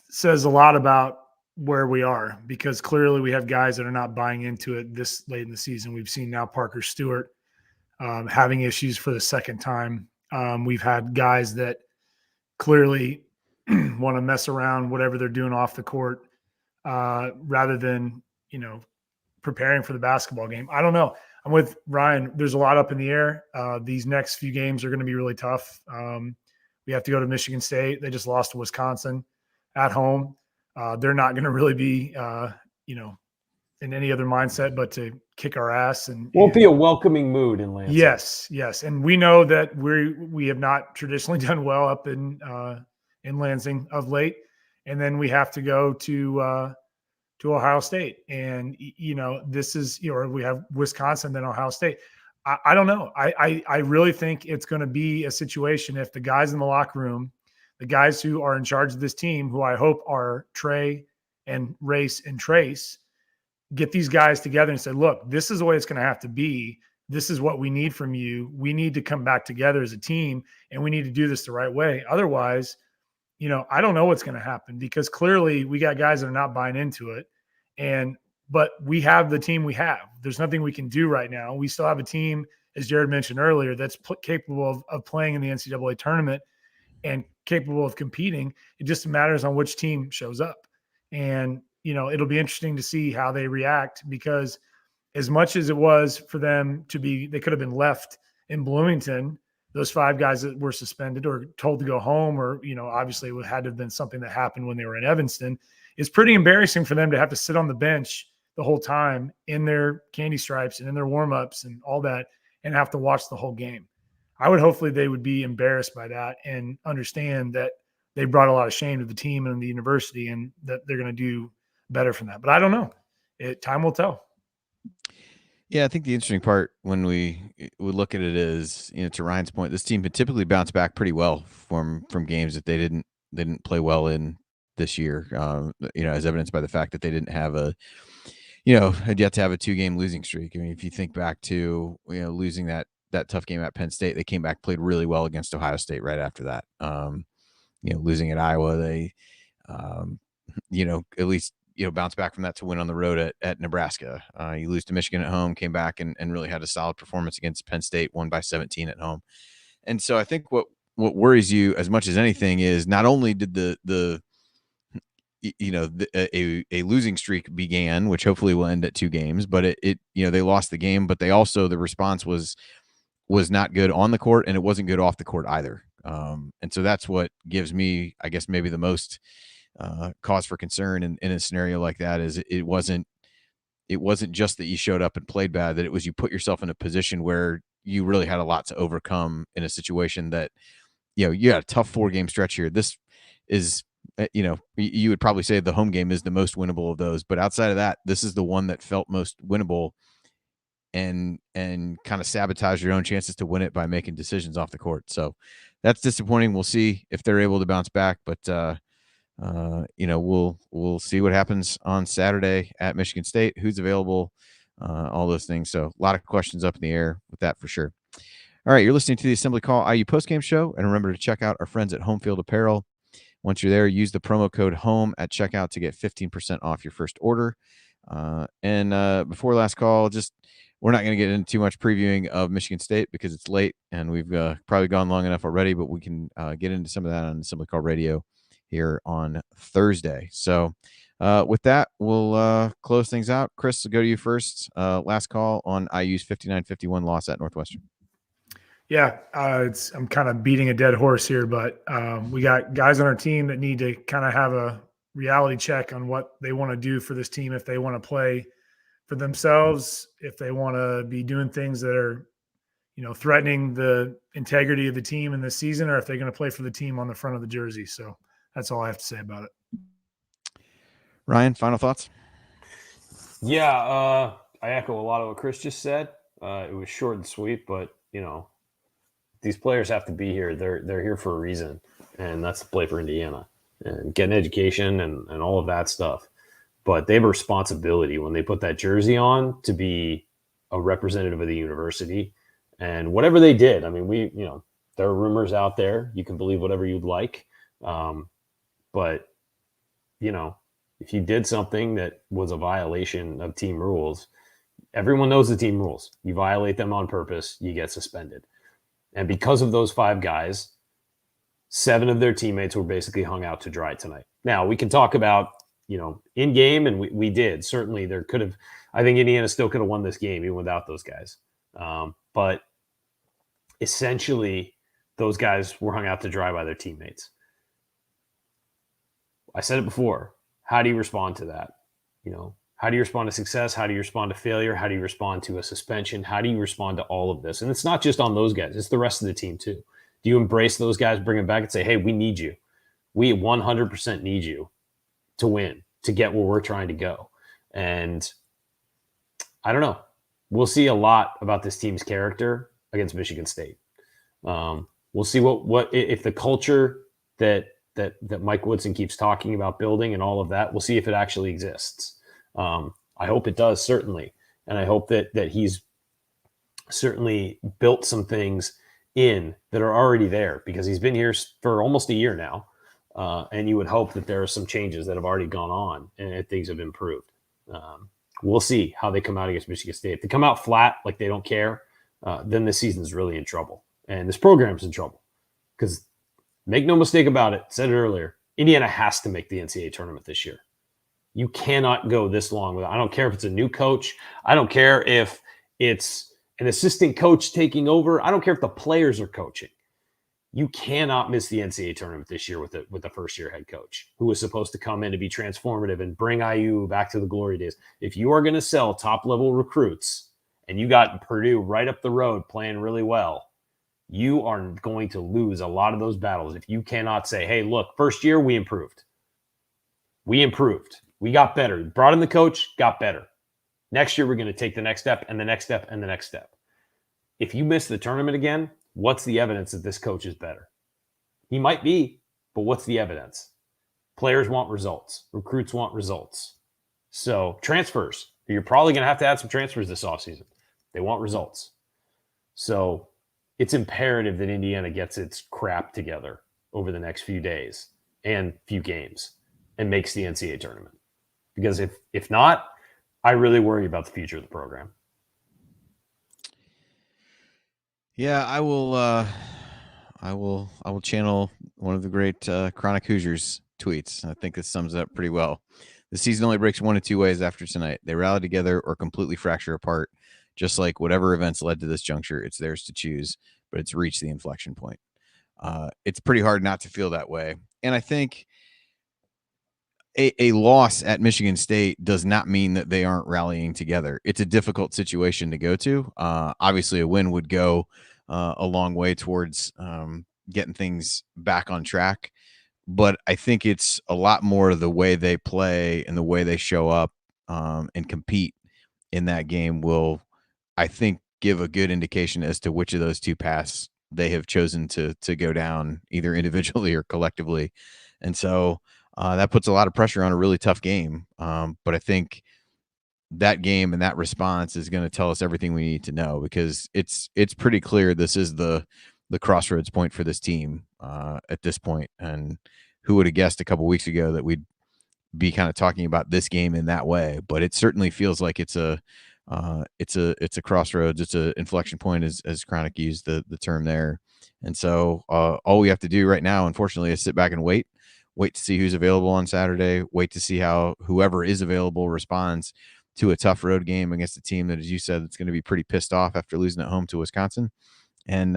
says a lot about where we are, because clearly we have guys that are not buying into it this late in the season. We've seen now Parker Stewart having issues for the second time. We've had guys that clearly want to mess around, whatever they're doing off the court, rather than, preparing for the basketball game. I don't know. I'm with Ryan. There's a lot up in the air. These next few games are going to be really tough. We have to go to Michigan State. They just lost to Wisconsin at home. They're not going to really be, in any other mindset but to kick our ass. And won't be a welcoming mood in Lansing. Yes. And we know that we have not traditionally done well up in Lansing of late. And then we have to go to Ohio State. And, this is, or we have Wisconsin, then Ohio State. I don't know. I really think it's going to be a situation if the guys in the locker room, the guys who are in charge of this team, who I hope are Trey and Race and Trace, get these guys together and say, look, this is the way it's going to have to be. This is what we need from you. We need to come back together as a team, and we need to do this the right way. Otherwise, I don't know what's going to happen, because clearly we got guys that are not buying into it. But we have the team we have. There's nothing we can do right now. We still have a team, as Jared mentioned earlier, that's capable of playing in the NCAA tournament and capable of competing. It just matters on which team shows up. And, it'll be interesting to see how they react, because as much as it was for them they could have been left in Bloomington, those 5 guys that were suspended or told to go home, or, obviously it had to have been something that happened when they were in Evanston. It's pretty embarrassing for them to have to sit on the bench the whole time in their candy stripes and in their warm-ups and all that, and have to watch the whole game. I would hopefully they would be embarrassed by that and understand that they brought a lot of shame to the team and the university, and that they're going to do better from that. But I don't know. Time will tell. Yeah, I think the interesting part when we look at it is, to Ryan's point, this team could typically bounce back pretty well from games that they didn't play well in this year. As evidenced by the fact that they didn't have had yet to have a 2-game losing streak. I mean, if you think back to losing that tough game at Penn State, they came back, played really well against Ohio State right after that. Losing at Iowa, they at least bounce back from that to win on the road at Nebraska. You lose to Michigan at home, came back and really had a solid performance against Penn State, won by 17 at home. And so I think what worries you as much as anything is not only did a losing streak began, which hopefully will end at 2 games, but they lost the game, but the response was not good on the court, and it wasn't good off the court either. And so that's what gives me, I guess, maybe the most cause for concern in a scenario like that. Is it wasn't just that you showed up and played bad, that it was you put yourself in a position where you really had a lot to overcome in a situation that, you had a tough 4-game stretch here. This is, you would probably say the home game is the most winnable of those, but outside of that, this is the one that felt most winnable, and kind of sabotage your own chances to win it by making decisions off the court. So that's disappointing. We'll see if they're able to bounce back, but we'll see what happens on Saturday at Michigan State, who's available, all those things. So a lot of questions up in the air with that for sure. All right, you're listening to the Assembly Call IU postgame show, and remember to check out our friends at Home Field Apparel. Once you're there, use the promo code HOME at checkout to get 15% off your first order. And before last call, we're not going to get into too much previewing of Michigan State because it's late and we've probably gone long enough already, but we can get into some of that on Assembly Call Radio here on Thursday. So with that, we'll close things out. Chris, we'll go to you first. Last call on IU's 59-51 loss at Northwestern. Yeah, I'm kind of beating a dead horse here, but we got guys on our team that need to kind of have a reality check on what they want to do for this team, if they want to play for themselves, if they want to be doing things that are, threatening the integrity of the team in this season, or if they're going to play for the team on the front of the jersey. So that's all I have to say about it. Ryan, final thoughts? Yeah, I echo a lot of what Chris just said. It was short and sweet, but these players have to be here. They're here for a reason, and that's to play for Indiana and get an education and all of that stuff. But they have a responsibility when they put that jersey on to be a representative of the university. And whatever they did, I mean, there are rumors out there. You can believe whatever you'd like. But, if you did something that was a violation of team rules, everyone knows the team rules. You violate them on purpose, you get suspended. And because of those 5 guys, 7 of their teammates were basically hung out to dry tonight. Now, we can talk about, in game, and we did. Certainly, I think Indiana still could have won this game even without those guys. But essentially, those guys were hung out to dry by their teammates. I said it before. How do you respond to that? How do you respond to success? How do you respond to failure? How do you respond to a suspension? How do you respond to all of this? And it's not just on those guys. It's the rest of the team too. Do you embrace those guys, bring them back and say, hey, we need you. We 100% need you to win, to get where we're trying to go. And I don't know. We'll see a lot about this team's character against Michigan State. We'll see what if the culture that Mike Woodson keeps talking about building and all of that, we'll see if it actually exists. I hope it does, certainly. And I hope that he's certainly built some things in that are already there, because he's been here for almost a year now. And you would hope that there are some changes that have already gone on and things have improved. We'll see how they come out against Michigan State. If they come out flat, like they don't care, then this season's really in trouble. And this program's in trouble. Because make no mistake about it, said it earlier, Indiana has to make the NCAA tournament this year. You cannot go this long without. I don't care if it's a new coach. I don't care if it's an assistant coach taking over. I don't care if the players are coaching. You cannot miss the NCAA tournament this year with the first-year head coach who was supposed to come in to be transformative and bring IU back to the glory days. If you are going to sell top-level recruits and you got Purdue right up the road playing really well, you are going to lose a lot of those battles if you cannot say, hey, look, first year we improved. We improved. We got better. Brought in the coach, got better. Next year we're going to take the next step and the next step and the next step. If you miss the tournament again, what's the evidence that this coach is better? He might be, but what's the evidence? Players want results. Recruits want results. So transfers. You're probably going to have to add some transfers this offseason. They want results. So it's imperative that Indiana gets its crap together over the next few days and few games and makes the NCAA tournament. Because if not, I really worry about the future of the program. Yeah, I will channel one of the great Chronic Hoosiers tweets. I think this sums it up pretty well. The season only breaks one of 2 ways after tonight. They rally together or completely fracture apart. Just like whatever events led to this juncture, it's theirs to choose, but it's reached the inflection point. It's pretty hard not to feel that way. And I think a loss at Michigan State does not mean that they aren't rallying together. It's a difficult situation to go to. Obviously, a win would go a long way towards getting things back on track. But I think it's a lot more the way they play and the way they show up and compete in that game will, I think, give a good indication as to which of those 2 paths they have chosen to go down, either individually or collectively. And so that puts a lot of pressure on a really tough game. But I think that game and that response is going to tell us everything we need to know, because it's pretty clear this is the crossroads point for this team at this point. And who would have guessed a couple weeks ago that we'd be kind of talking about this game in that way? But it certainly feels like it's a crossroads. It's an inflection point, as Chronic used the term there. And so all we have to do right now, unfortunately, is sit back and wait to see who's available on Saturday, wait to see how whoever is available responds to a tough road game against a team that, as you said, it's going to be pretty pissed off after losing at home to Wisconsin. And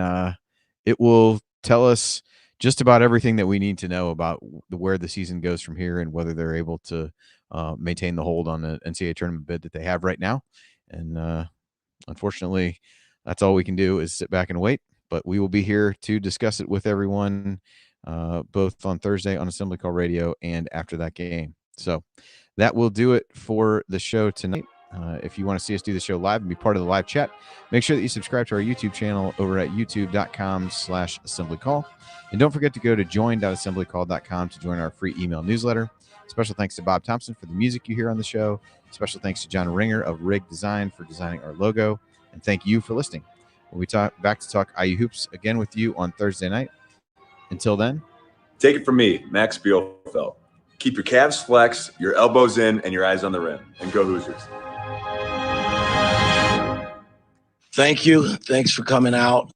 it will tell us just about everything that we need to know about where the season goes from here and whether they're able to maintain the hold on the NCAA tournament bid that they have right now. And unfortunately, that's all we can do is sit back and wait. But we will be here to discuss it with everyone, both on Thursday on Assembly Call Radio and after that game. So that will do it for the show tonight. If you want to see us do the show live and be part of the live chat, make sure that you subscribe to our YouTube channel over at youtube.com/assemblycall. And don't forget to go to join.assemblycall.com to join our free email newsletter. Special thanks to Bob Thompson for the music you hear on the show. Special thanks to John Ringer of Rig Design for designing our logo. And thank you for listening. We'll be back to talk IU Hoops again with you on Thursday night. Until then, take it from me, Max Bielfeldt. Keep your calves flexed, your elbows in, and your eyes on the rim. And go Hoosiers. Thank you. Thanks for coming out.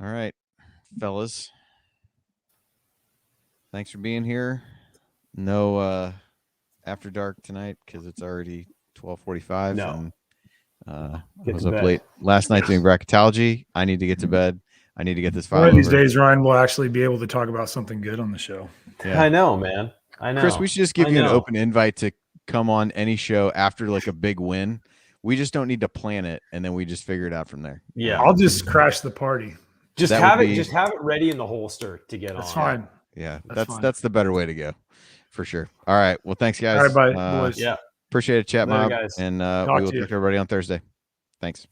All right, fellas. Thanks for being here. No after dark tonight because it's already 12:45. No. And, I was up late last night doing bracketology. I need to get to bed. I need to get this file One of these over. days, Ryan will actually be able to talk about something good on the show. Yeah. I know, man. I know. Chris, we should just give you an open invite to come on any show after like a big win. We just don't need to plan it, and then we just figure it out from there. Yeah, I'll just crash the party. Just have it ready in the holster to get on. That's fine. Yeah, That's fine. that's the better way to go, for sure. All right, well, thanks guys. All right, bye, boys. Yeah, appreciate it, chat Later, mob, guys. and we will talk to everybody on Thursday. Thanks.